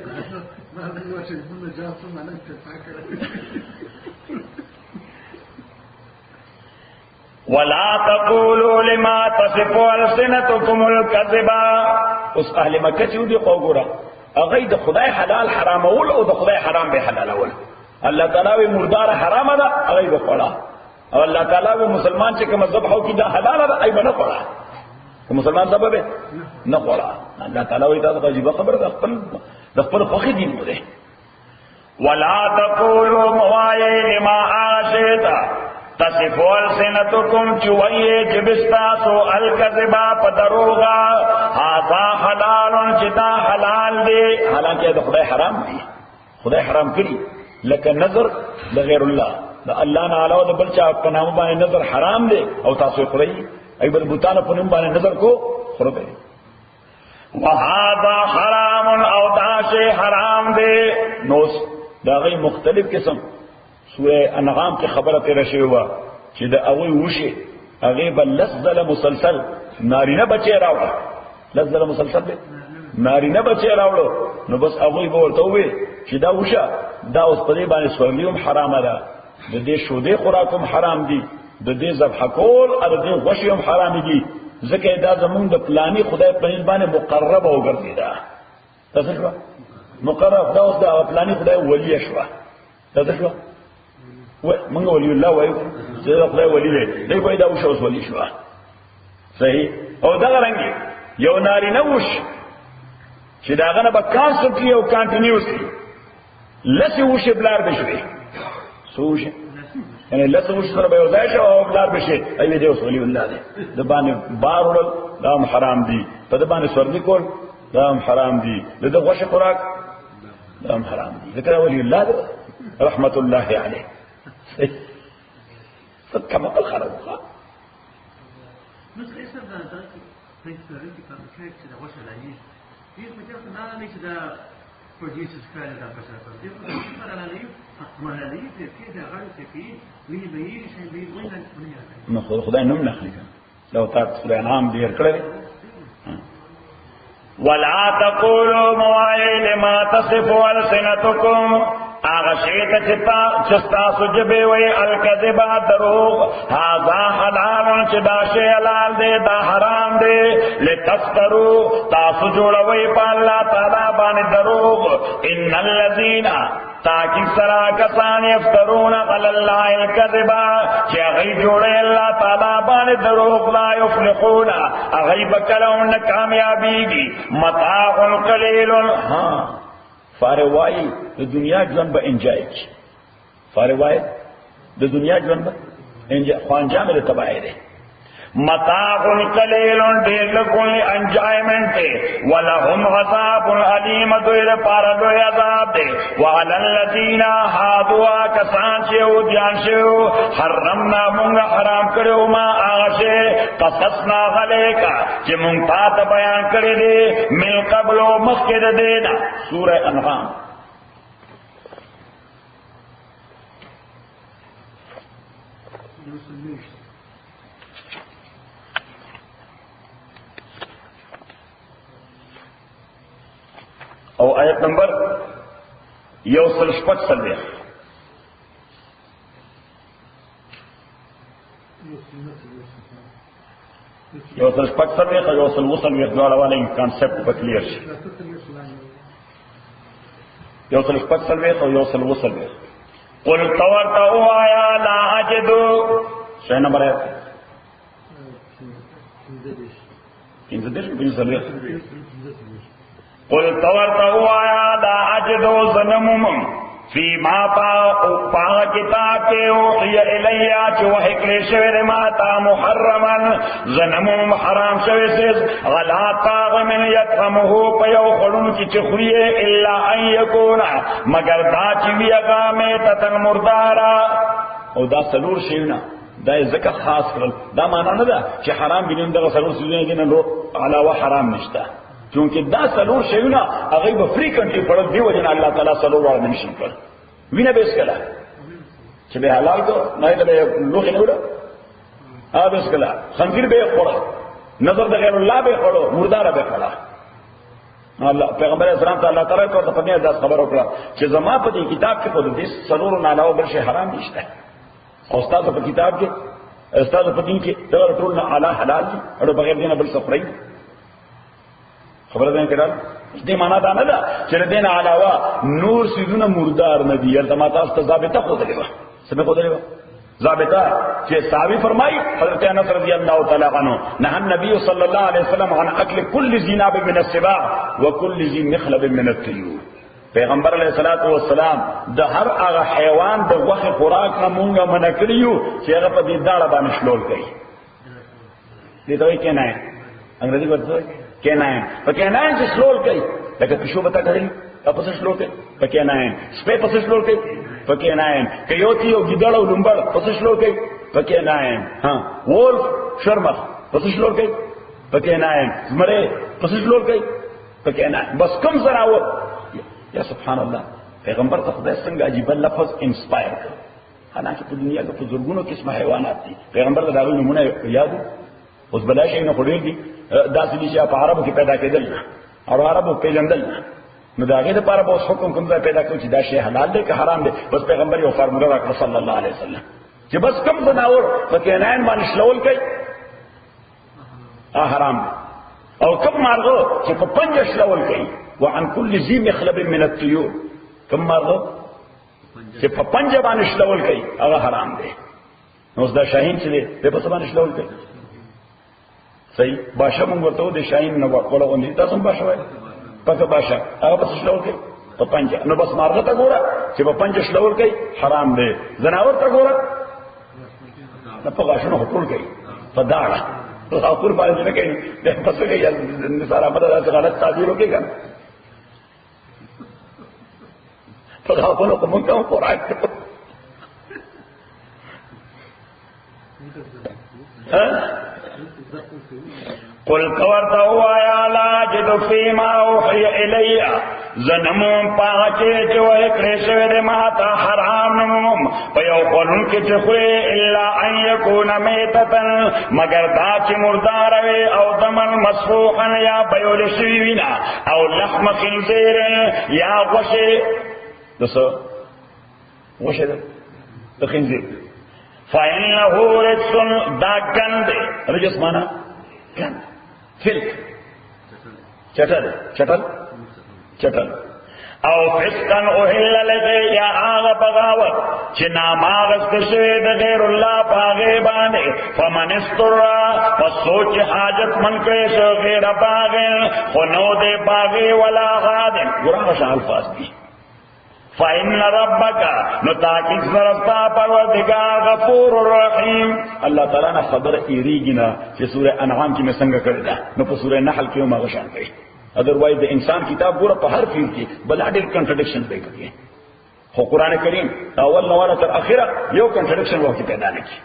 وَلَا تَقُولُوا لِمَا تَصِفُ أَلْسِنَتُكُمُ الْكَذِبَا. اس اہل مکہ چې دی قوګورا هغه د خدای حلال حرام اول او د خدای حرام به حلال اول. الله تعالی وی مردار حرام ده هغه به خورا او الله تعالی وی مسلمان چې کوم ذبح او کی دا حلال ده ای به نه خورا مسلمان ذبح به نه خورا. الله تعالی وی دا عجیب خبر ده د خپل خوخي دین ده. وَلَا تَقُولُوا مَوَايَ لِمَا آشِيتَ تصفو السنتکم چوئیے جبستاسو الکذبا پدروغا آتا حلالن چتا حلال دے حالانکہ دا خدای حرام دی خدای حرام کری لیکن نظر دا غیر اللہ دا اللہ نعالی دا بلچا پنام بانے نظر حرام دے او تاسو خرئی ای بل بوتان پنام بانے نظر کو خربے وہادا حرام او داشے حرام دے نوس دا غی مختلف قسم سورہ انعام کی خبر تیرا شوی ہوا چې دا اوی وشي هغه بل لزل مسلسل نارینه بچی راوړ لزل مسلسل دی نارینه بچی راوړ نو بس اوی به ورته وي چې دا وشه دا اوس په دې باندې سورلیوم حرامه ده د دې شودې خوراکم حرام دي د دې ذبح کول او د دې غوښیم حرام دي ځکه دا زمونږ د پلاني خدای په نسبت باندې مقربه وګرځیدا تاسو شو مقرب دا اوس د پلاني خدای ولی شو تاسو شو منگا ولی اللہ وائیو زیدہ خدای ولی دے دی کوئی دا وش اوس ولی شوا صحیح او دا رنگی یو ناری نوش چی دا غنه با کانسل کی او کانٹینیوس کی لسی وش بلار بشوی سو وش یعنی لسی وش سر بیوزای شو او بلار بشوی ایوی دی اوس ولی اللہ دے دا بانی بار اڑل دا هم حرام دی پا دا بانی سوردی کول دا هم حرام دی دا غوش خوراک دا هم حرام دی ذکر ولی اللہ دے رحمت اللہ علیہ فكما قال خربها بس ليس ده ليس رينك كان كيف كده وش العيش في مجال ما ليس ده producers فعلا ده بس ده انا ليه ما ليه كده غلط فيه مين بيجي شيء بيجي وين ناخذ خدای نوم نخلي لو تاعت سوره انعام دي کړل ولا تقولوا موائل ما تصف السنتكم آغا شیطا چستا سجبے وی الکذبا دروغ هذا حلال چدا شی حلال دے دا حرام دے لتفترو تاسو جوڑوی پا اللہ تعالی بانی دروغ ان الذین تاکہ سرا کسان یفترون علی اللہ الکذبا چی اغی جوڑے اللہ تعالی بانی دروغ لا یفلحون اغی بکلون کامیابی گی متاع قلیل ہاں فاروائی د دنیا ژوند به انجای کی فاروائی د دنیا ژوند به انجای خو انجام د تباہی دی متاع قلیل ډیر لکوی انجایمنٹ دی ولهم عذاب علیم دوی لپاره لوی عذاب دی وعلى الذین هادوا کسان چې ودیان شو حرمنا مونږ حرام کړو ما هغه قصصنا علیکا چې مونږ تاسو بیان کړی دی من قبل مخکې دینا سورہ انعام او آیت نمبر 146 دوڑا والے کانسیپٹ پر کلیئر یوصل قل تورتو آیا لا اجدو صحیح نمبر ہے 330 قل تورتو آیا لا اجدو ظنمم فی ما پا کتاب کے اوحی الیا چو حکلی شویر ماتا محرما ظنمم حرام شویر سیز غلا تاغ من یتخمہو پیو خلون کی چخوریے الا ان یکونا مگر دا چوی اگا میتتن مردارا او دا سلور شیونا دا ذکر خاص کرل دا مانا ندا چی حرام بینیم دا سلور سیونا دینا لو علاوہ حرام نشتا چونکہ دا سلور شیونا اغیب فریکنٹی پڑھت دی وجن اللہ تعالیٰ سلور وارد نشن کر وینا بیس کلا چھ بے حلال کو نائی تا بے لوخی نوڑا بیس کلا خنزیر بے خوڑا نظر دا غیر اللہ بے خوڑو مردارہ بے خوڑا پیغمبر اسلام تا اللہ تعالیٰ کو تا پتنی ازاز خبر اکڑا چھ زمان پتی کتاب کے پودو دیس سلور نالاو برش حرام نیشتا ہے استاد پا کتاب کے استاد پتین کے دغر طولنا علا حلال دی اڑو بغیر دینا بل سفرائی خبر دیں کہ دې معنا دا نه ده چې دین علاوه نور سیدونه مردار نه دي ارتما تاسو ته ضابطه خو درې سمه خو درې ضابطه چې صحابي فرمایي حضرت انس رضی الله تعالی عنہ نهى النبي صلى الله عليه وسلم عن اكل كل ذي ناب من السباع وكل ذي مخلب من الطيور پیغمبر علیہ الصلوۃ والسلام د هر هغه حیوان د غوښه خوراک نه مونږه منع کړیو چې هغه په دې داړه باندې شلول کوي دې ته کې نه انګریزي ورته کینائن پکینائن سے سلول کئی لیکن پیشو بتا کریں پس سلول کئی پکینائن سپے پس سلول کئی پکینائن کیوتی او گیدڑ او لمبڑ پس سلول کئی پکینائن ہاں وولف شرمخ پس سلول کئی پکینائن مرے پس سلول کئی پکینائن بس کم زراور یا سبحان اللہ پیغمبر خدای څنګه عجیب لفظ انسپائر کړ حالانکه په دنیا کې بزرګونو قسمه حیوانات دي پیغمبر دا غوښنه نمونه یادو اوس بلا شي نه خوري دي داسې دي چې په عربو کې پیدا کېدل او عربو پیژندل نو دا غیر لپاره به حکم کوم ځای پیدا کړو چې دا شی حلال دی که حرام دی بس پیغمبر یو فارموله راکړه صلی الله علیه وسلم چې بس کم زناور پکې ناین باندې شلول کوي حرام دی او کم مارغه چې په پنځه شلول کوي وعن كل ذي مخلب من الطيور کم مارغه چې په پنځه باندې شلول کوي هغه حرام دی نو دا شاهین چې دی په څه باندې شلول کوي صحیح بادشاہ مونږ ورته د شاهین نو وړو غوندي تاسو بادشاہ وای پکې بادشاہ هغه په شلول کوي په پنځه نو بس مارغه ته ګوره چې په پنځه شلول کوي حرام دی زناور ته ګوره نه په غاښونو هټول کوي په داړه او قربان نه کوي د پسې کوي نثار امر راځي غلط تعبیر وکړي کنه په غاښونو کوم کوم قرآن قل کورتا ہوا لا جد فیما اوحی الی زنمون پاچے جو اکڑے شوید ماتا حرام نموم پیو قلن کی چخوی الا ان یکون میتتن مگر دا چی مرداروی او دمن مصفوحا یا بیول شویوینا او لحم خنزیر یا غشی دوسو وشه ده د خنزیر فإنه رجس دا گند رجس مانا گند فلک چٹل او فسقن اوهل لغی یا آغا بغاوت چه ناماغست شوید غیر اللہ پاغی بانے فمن استرا فسوچ حاجت من کریشو غیر باغن خنو دے باغی ولا غادن قرآن شاہ الفاظ دی فإن ربک نتاکیز زرستا پروردگار غفور الرحیم اللہ تعالیٰ نے خبر ایریگینا چه سورہ انعام کی میں سنگا کردہ نو پا سورہ نحل کیوں مغشان گئی ادروائز د انسان کتاب ګوره په هر فیلډ کې بل اډر کنټرډکشن دی کوي خو قران کریم اول نو ولا تر اخره یو کنټرډکشن وکړي پیدا نه کی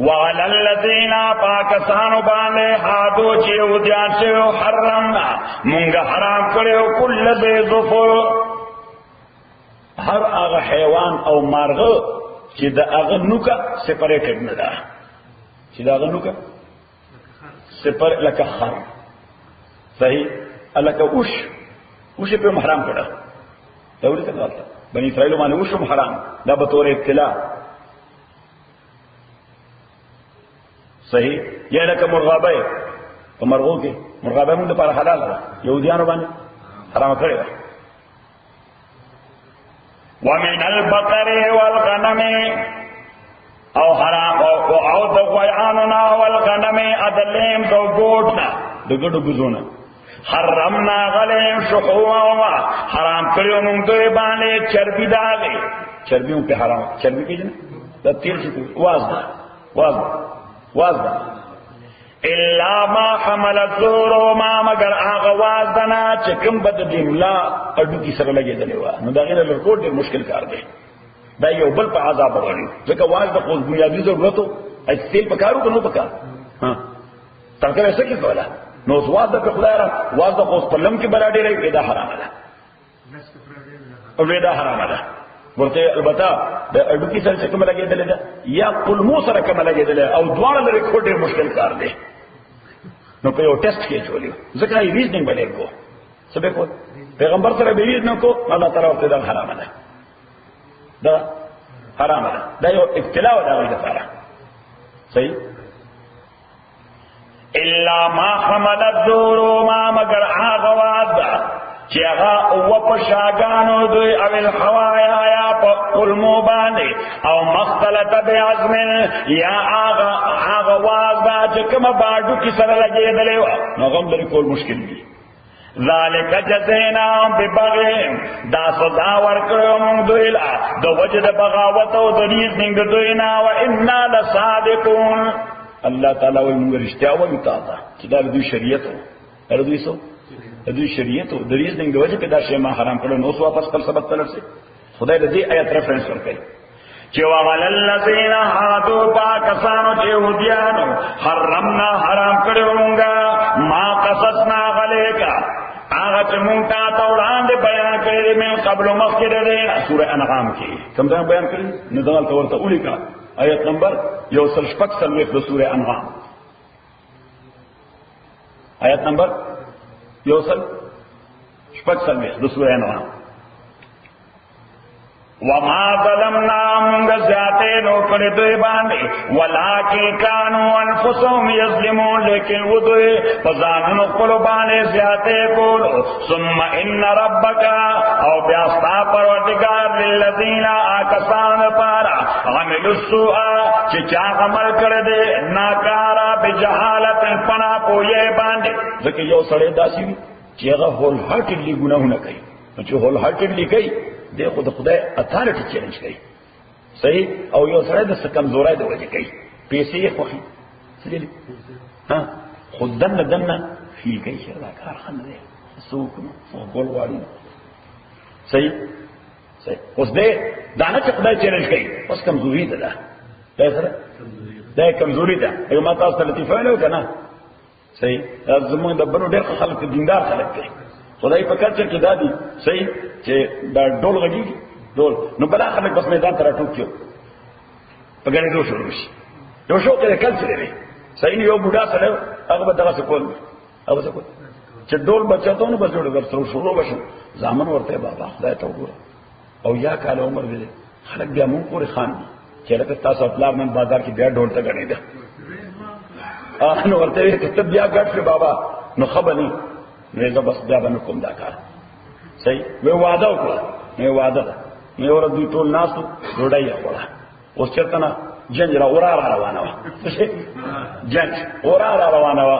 وعلى الذين پاکستان باندې هادو چې ودیان شو حرمنا مونږه حرام کړو کل ذی ظفر هر هغه حیوان او مارغه چې د هغه نوکه سپریټډ نه ده چې دا غنو کا سپر لکه خر صحیح لکه اوش په محرم کړه دا ولې څنګه بني اسرائیل باندې اوش محرم دا به تور ابتلا صحیح یا لکه مرغابه په مرغو کې مرغابه موږ لپاره حلال ده يهوديانو باندې حرام کړی ده ومن البقر والغنم او حرام او د غیاننا والغنم ادلیم دو ګوټنا د ګډو بزونه حرمنا غلیم شحوما حرام کړو موږ دوی باندې چربی داغه چربیوں په حرام چربی کې نه د تیل شي وازدا الا ما حمل الزور ما مگر هغه وازدنا چې کوم بد دیملا اډو کی سره لګیدلې و نو دا غیر لرکوټ ډیر مشکل کار دی دا یو بل په عذاب ورغلی ځکه واز د خو بنیادی ضرورتو استیل پکارو کنو پکار ها ترکه ایسا کی کولا نو واز د خدای را واز د خو پلم کې بلا ډیره پیدا حرام ده او پیدا حرام ده ورته البته د اډو کې سره کوم لګیدل ده یا قلمو سره کوم لګیدل او دواړه لري خو ډیر مشکل کار دی نو په یو ټیسټ کې چولیو ځکه یې ریزنینګ باندې کو سبه کو پیغمبر سره به یې نو کو الله تعالی ورته دا حرام ده دا حرام ده دا یو ابتلاء ده غوړي لپاره صحیح الا ما حمل الذور ما مگر هغه واده چې هغه او په شاګانو دوی او الحوایا یا په قلمو باندې او مختلط بعظم یا هغه واده چې کوم باډو کې سره لګېدلې و نو هم لري کول مشکل دي ذالک جزینا ببغیم دا سزا ورکړو موږ دوی لا د وجد بغاوت او د ریزنګ دوی نه و انا لصادقون الله تعالی وي موږ رښتیا وایو تاسو چې دا دوی شریعت او دوی سو دوی شریعت او د ریزنګ د وجه په دا شی ما حرام کړو نو سو واپس خپل سبب طرف سے خدای دې آیت ریفرنس ورکړي چې وعلى الذين هادوا پاکستانو چې ودیانو حرمنا حرام کړو موږ ما قصصنا علیکا هغه چې مونږ ته وړاندې بیان کړی من قبل مخکې ده سورہ انعام کې کوم ځای بیان کړی نو دغه ورته ولیکا آیت نمبر 146 د سورہ انعام آیت نمبر 146 د سورہ انعام وما ظلمناهم غزاتینو پر دوی باندې ولکن كانوا انفسهم یظلمون لیکن و دوی فزانو خپل باندې زیاته کولو ثم ان ربک او بیا ستا پروردگار للذین آکسان پارا عملوا السوء چې چا عمل کړی دی ناکارا بجهالت پنا پوهه باندې ځکه یو سړی داسي چې هغه هول هارټلی ګناهونه کوي چې هول هارټلی کوي د خدای اتھارټی چیلنج کوي صحیح او یو سره د کمزورای د وجه کوي پیسې خوخي سړي ها خدای دنه فی کوي چې دا کار خنه دی سوق نو ګول واړي صحیح اوس دې دانه چې خدای چیلنج کوي اوس کمزوري ده دا سره دا کمزوري ده یو ما تاسو ته لطیفه نه وکنه صحیح زموږ د بنو ډېر خلک دیندار خلک دي خدای په کچر کې دادی صحیح چې دا ډول غږی ډول نو بل خلک بس میدان ته راټوکیو په ګڼې دوه شروع شي یو شو کې کلچر دی صحیح یو بوډا سره هغه به دغه څه کول هغه څه کول چې ډول بچته نو بس جوړ درته شروع بشو ځامن ورته بابا خدای ته وګوره او یا کال عمر دې خلک بیا مونږ پورې خان چې لکه تاسو خپل نن بازار کې بیا ډول ته غنی ده نو ورته کتب بیا ګټ بابا نو خبرني نو زه بس بیا باندې کوم دا کار صحیح وی وعده وکړه نو وعده نو ور دوی ټول ناس ډوډۍ وړه اوس چرته نه جنج را روانه و جنج را روانه و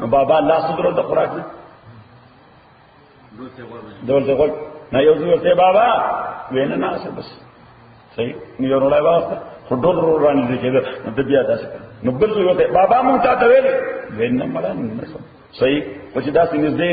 نو بابا الله سره د خوراک نه دولته غول نه یو ځل بابا وینه نه اسه بس صحیح نو یو ډول واسطه خډول روان دي کېده نو د بیا تاسو نو بل څه وته بابا مونږ ته ویل وینه مړه نه صحیح او چې دا څنګه دې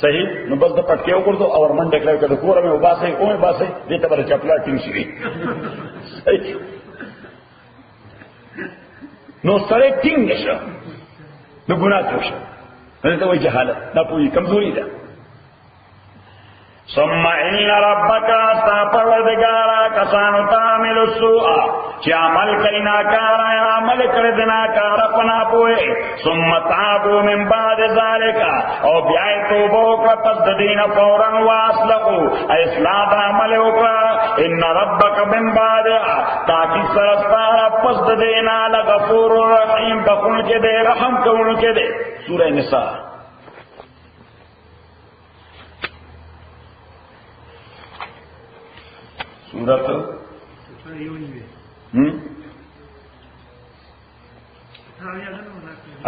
صحیح نو بس د پټکیو ورته اور منډه کړو کړه کوره مې وباسي او مې باسي دې ته بل چپلا ټینګ شي نو سره ټینګ شو نو ګناه شو هغه وجه حالت دا پوری کمزوري ده ثم ان ربك استغفرغارا کسانو تعمل السوء چې عمل کینا کارا عمل کړه دنا کارا پنا پوي ثم تابوا من بعد ذلك او بیا توبه وکړه پس د دین فورا واصلحوا اصلاح عمل وکړه ان ربك من بعد تاکي سرستار پس د دین لغفور رحیم بخون کې دې رحم کوونکې دې سورہ نساء سورت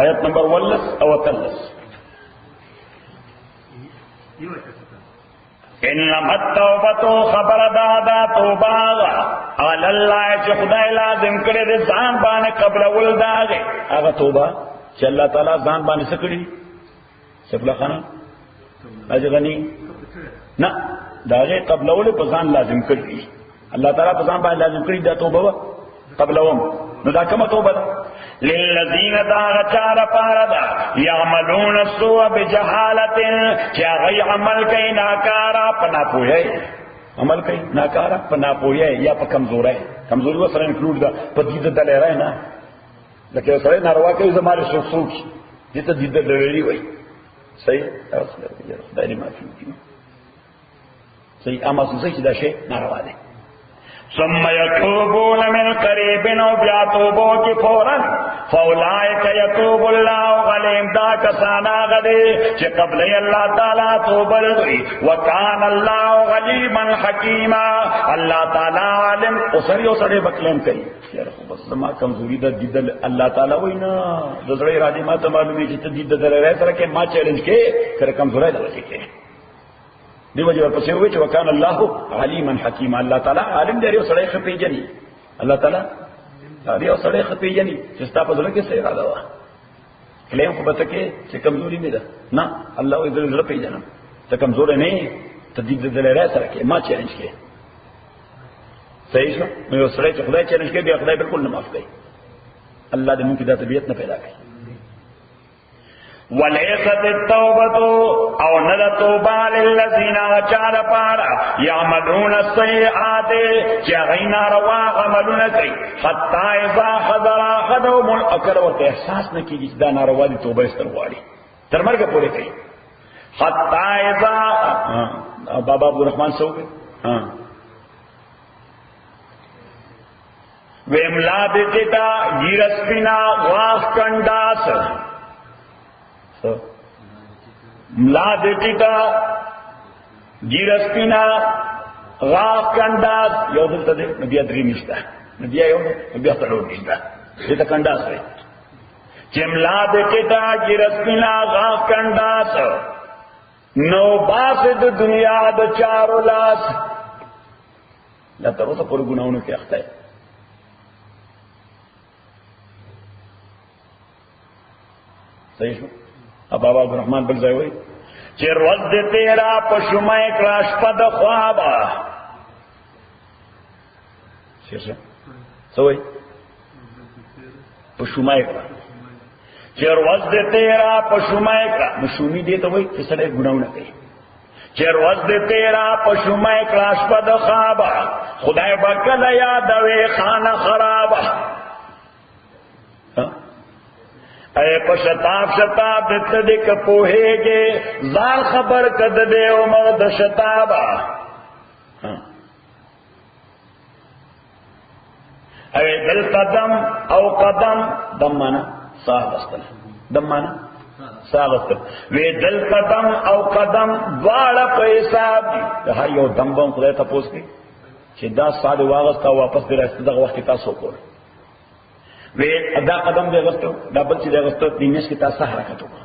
آیت نمبر 11 او 13 انما التوبه خبر دادا توبه علی الله چې خدای لازم کړی د ځان باندې قبل ول داغه هغه توبه چې الله تعالی ځان باندې سکړي سفلا خانه اجغنی نه داغه قبل ول په ځان لازم کړی الله تعالی په ځان باندې لازم کړی دا توبه قبلهم نو دا کومه توبه للذین داغچار پاردا یعملون السوء بجهالت چا غی عمل کئی ناکارا پنا پوئی عمل کئی ناکارا پنا پوئی یا پا کمزوری کمزوری وہ سر انکلوڈ دا پا دید دلے رہے نا لیکن سر ناروا کئی زمارے سوکی دیتا دید دلے ہوئی صحیح دائری معافی ہوتی صحیح اما سنسے چی دا شے ناروا دے ثم يتوبون من قريب او بيتوبوا کی فورا فاولئك يتوب الله عليهم دا کسانا غدي چې قبل الله تعالی توبه لري وكان الله عليما حكيما الله تعالی علم اوسري اوسري بکلم کوي یاره بس ما کمزوري د دې الله تعالی وینا د زړه را دي ما ته معلومي چې دې د درې سره کې ما چیلنج کې کړ کمزوري د وجه کې دی وجه ورپسې وی چې وکانه الله علیما حکیما الله تعالی عالم دی او سړی خپې جنې الله تعالی دی او سړی خپې جنې چې تاسو په ځل کې څه اراده و کله خو به تکي چې کمزوري نه ده نه الله یې زړه پیژنم ته کمزور نه ته دې د لاره سره کې ما چیلنج کې صحیح شو نو یو سړی چې خدای چیلنج کې بیا خدای بالکل نه معاف کوي الله دې موږ د طبيعت نه پیدا کړي وليست التوبه او نلا توبه للذين چار پارا يعملون السيئات چغینا روا عملون کوي حتا اذا حضر احدهم الاكل ورته احساس نه کیږي دا ناروا دي توبه استغفاري تر مرګ پورې کوي حتا اذا بابا عبدالرحمن سوګي ویملا دتا گیرسپینا واخ کنڈاس ملا دیٹیٹا گیرسپینا غاف کنڈاس یو دلتا دے نبی ادری نشتا نبی یو نبی اتلوڑ نشتا دیتا کنڈاس ہے چملا دیٹیٹا گیرسپینا غاف کنڈاس نو باسد دنیا دا چارو لاس لا تروسا پوری گناہوں کے اختا ہے صحیح شو اب بابا عبدالرحمن بل ځای وای چې روز دې تیرا پښمای کلاش پد خوابا څه سوې پښمای کلا چې روز دې تیرا پښمای کلا مشومی دې ته وای چې سړی ګناونه کوي چې روز دې تیرا پښمای کلاش پد خوابا خدای وکړه یاد وې خانه خرابه اے په شتاب شتاب دته دې ک پوهېږي ځان خبر کد دې عمر د شتابا اے دل قدم او قدم دمانه صاحب دمانه صاحب وی دل قدم او قدم دواړه په حساب دي هر یو دم بم خدای ته پوښتنه کوي چې دا ساده واغستا واپس دې راځي دغه وخت تاسو کول وی دا قدم دې غستو دا بل چې دې غستو دینش کې تاسو حرکت وکړه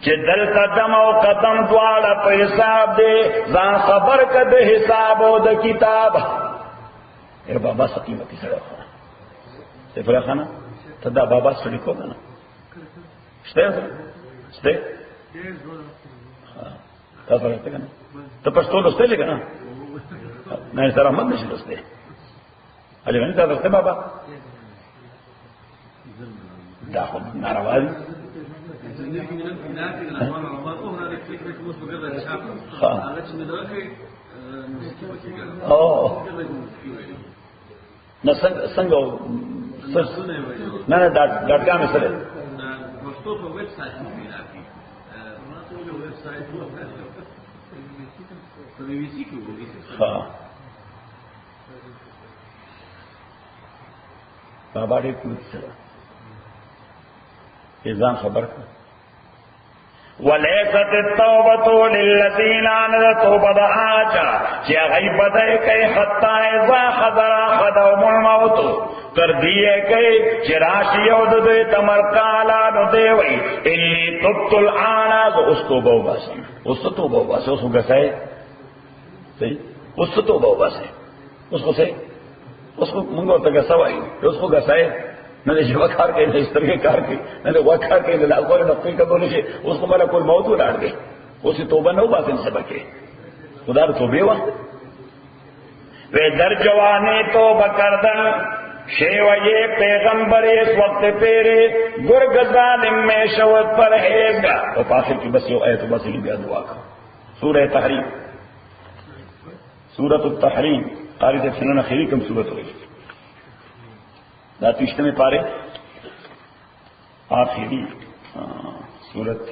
چې دل قدم او قدم دواړه په حساب دي ځان خبر کده حساب او د کتاب اے بابا سقیمتی سره سفر خانه ته دا بابا سړي کو کنه شته تاسو راته کنه ته پښتو لسته لګنه نه سره مند نشي لسته علي باندې تاسو ته بابا دا خو ناروا دي نه څنګه نه ډاټ کام سره پښتو په ویب سټ کې راځي ماته یو ویب سټ وو په وی سي کې وو ها بابا دې کوڅ ایزان خبر کړ وليست التوبة للذين عملوا توبة آجا چې غیبت کوي حتا اذا حضر احدهم الموت تر دې کوي چې راشي او د تمرکالا نو دی وي انی تبت الان اوس توبه وباسم اوس توبه وباسم اوس وګسای صحیح اوس توبه وباسم اوس خو صحیح اوس موږ ته غسوای اوس خو غسای نه دې جواب کار کوي نه سترګې کار کوي نه دې وکړ کوي نه لاګور نه کوي کبول شي اوس کو مله کول موضوع راړ دې اوس توبه نه وباسم سبا کې خدا ته توبه وخت وے در جوانے توبہ کردن شیوئے پیغمبر اس وقت پیرے گرگ ظالم میں شوت پر ہیگا تو آخر کی بس یو آیت بس یہ بھی دعا کا سورہ تحریم سورۃ التحریم قاری سے سنن اخری کم سورۃ ہوئی ذات اجتماع پارے آخری سورۃ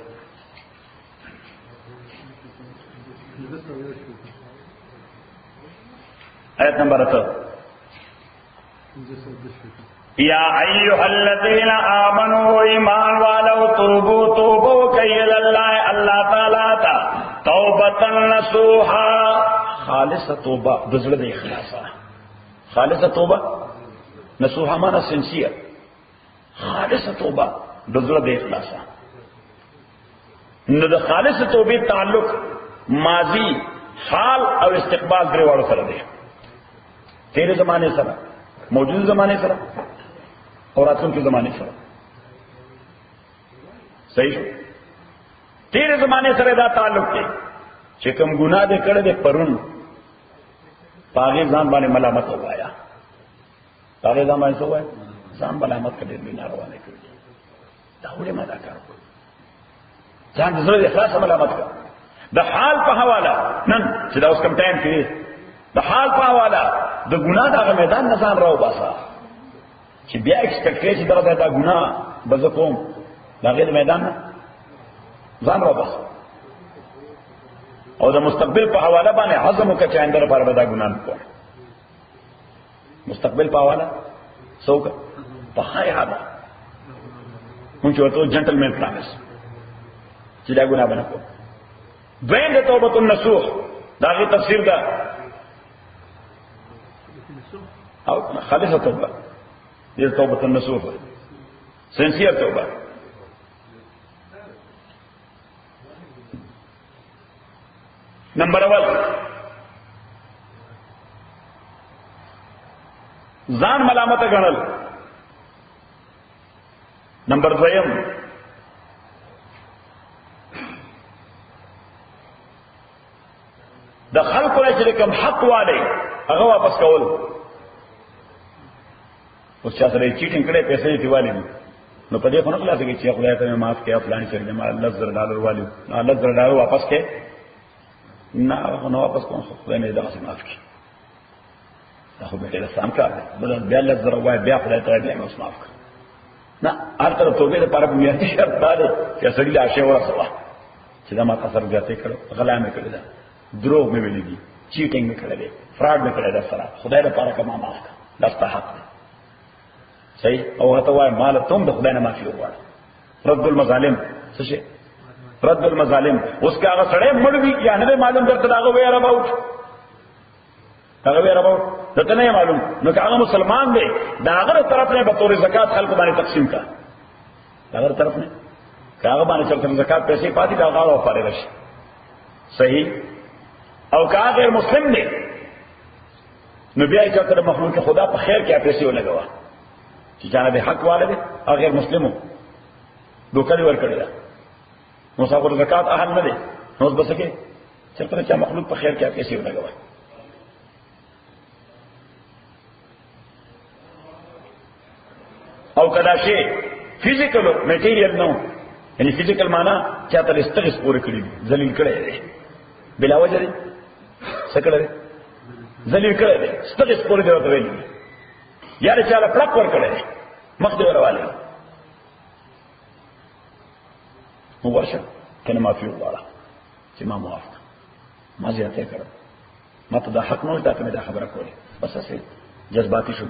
آیت نمبر 8 یا ایها الذین آمنوا ایمان والو توبوا کیل اللہ اللہ تعالی تا توبۃ نصوحا خالص توبہ بزړه د اخلاصا خالص توبہ نصوحا معنی سنسیئر خالص توبہ بزړه د اخلاصا نو د خالص توبې تعلق ماضی حال او استقبال درې واړو سره دی تیرے زمانے سره موجود زمانے سره اور راتلونکي زمانے سره صحیح شو تیرے زمانے سره دا تعلق دی چې کوم ګناه دې کړې دې پرون پاغي ځان باندې ملامت وایا پاغي ځان باندې وای ځان ملامت کړې دې ناروا نه کړې دا ولې ما دا کار وکړ ځان د زړه اخلاص ملامت کړ د حال په حواله نن چې دا اوس کم ټایم کې د حال په حواله د ګناه دغه میدان نه ځان راو باسا چې بیا ایکسپیکټیشن دغه د ګناه بزقوم دغه میدان نه ځان راو باسا او د مستقبل په حواله باندې عزم وکړه چې اندر پر به دا ګناه نه کوم مستقبل په حواله څوک په هاي حاله مونږ ورته جنټلمن پرامس چې دا ګناه باندې کوم دویم د توبه النصوح داغه تفسیر ده او خالصه توبه دې توبه النصوح سنسیر توبه نمبر 1 ځان ملامت غنل نمبر 2 د خلق له چې کوم حق والي هغه واپس کول اوس چې سره چیټینګ کړي پیسې دیوالي نو په دې خو نه خلاص کې چې خدای ته معاف کړي فلان چې ما $10,000 والي $10,000 واپس کړي نه نو واپس کوم خدای نه دا څه معاف کړي دا خو به له سم کار دی بل بیا $10,000 وای بیا خدای ته دې معاف کړي نه هر طرف توبې لپاره بنیادي شرط دا دی چې سړي لا شی ورسوه چې دا ما قصر زیاتې کړو غلا مې کړی دا دروغ مې ویلي دي چیټینګ مې کړی دی فراډ مې کړی دی سره خدای لپاره کما معاف کړه دا ستا حق دی صحیح او ته وای مال ته د خدای نه معافي وغواړه رد المظالم څه شي رد المظالم اوس که هغه سړی مړ وي یا نه معلوم درته دا هغه ویره باوټ هغه ویره باوټ دته نه معلوم نو که هغه مسلمان دی دا هغه طرف نه به تور زکات خلق باندې تقسیم کا دا هغه طرف نه هغه باندې چې زکات پیسې پاتې دا هغه او فارغ شي صحیح او که غیر مسلم دی نو بیا چې تر مخلوق خدا په خیر کې پیسې ولګوا چې جانب حق والے او غیر مسلمو دوکړی ور کړی مسافر زکات اهل نه دی نو بس کې چې مخلوق په خیر کې پیسې ولګوا او کدا شی فزیکل میټیریل نو یعنی فزیکل معنا چې تل استغس پورې کړی ذلیل کړی دی بلا وجه دی څه کړی ذلیل کړی دی استغس پورې دی ورته ویلی یاره چاله پړک ور کړی مخ دې ورواله نو ورشه کنه معافي وغواړه چې ما معاف ما زیاته کړم ما ته دا حق نه وي دا کومه دا خبره کوله بس اسې جذباتي شو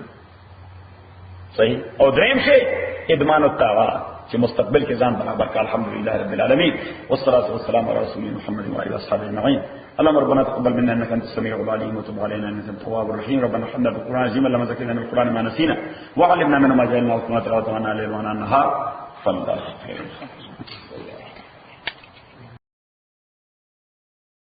صحیح او دریم شی ادمان الطاعات چې مستقبل کې ځان برابر کا الحمدلله رب العالمین والصلاه والسلام على رسول محمد وعلى اصحابه اجمعين اللهم ربنا تقبل منا انك انت السميع العليم وتب علينا انك انت التواب الرحيم ربنا حمدنا بالقران العظيم لما ذكرنا من القران ما نسينا وعلمنا منه ما جهلنا وكما تلاوتنا الليل وانا النهار فالله خير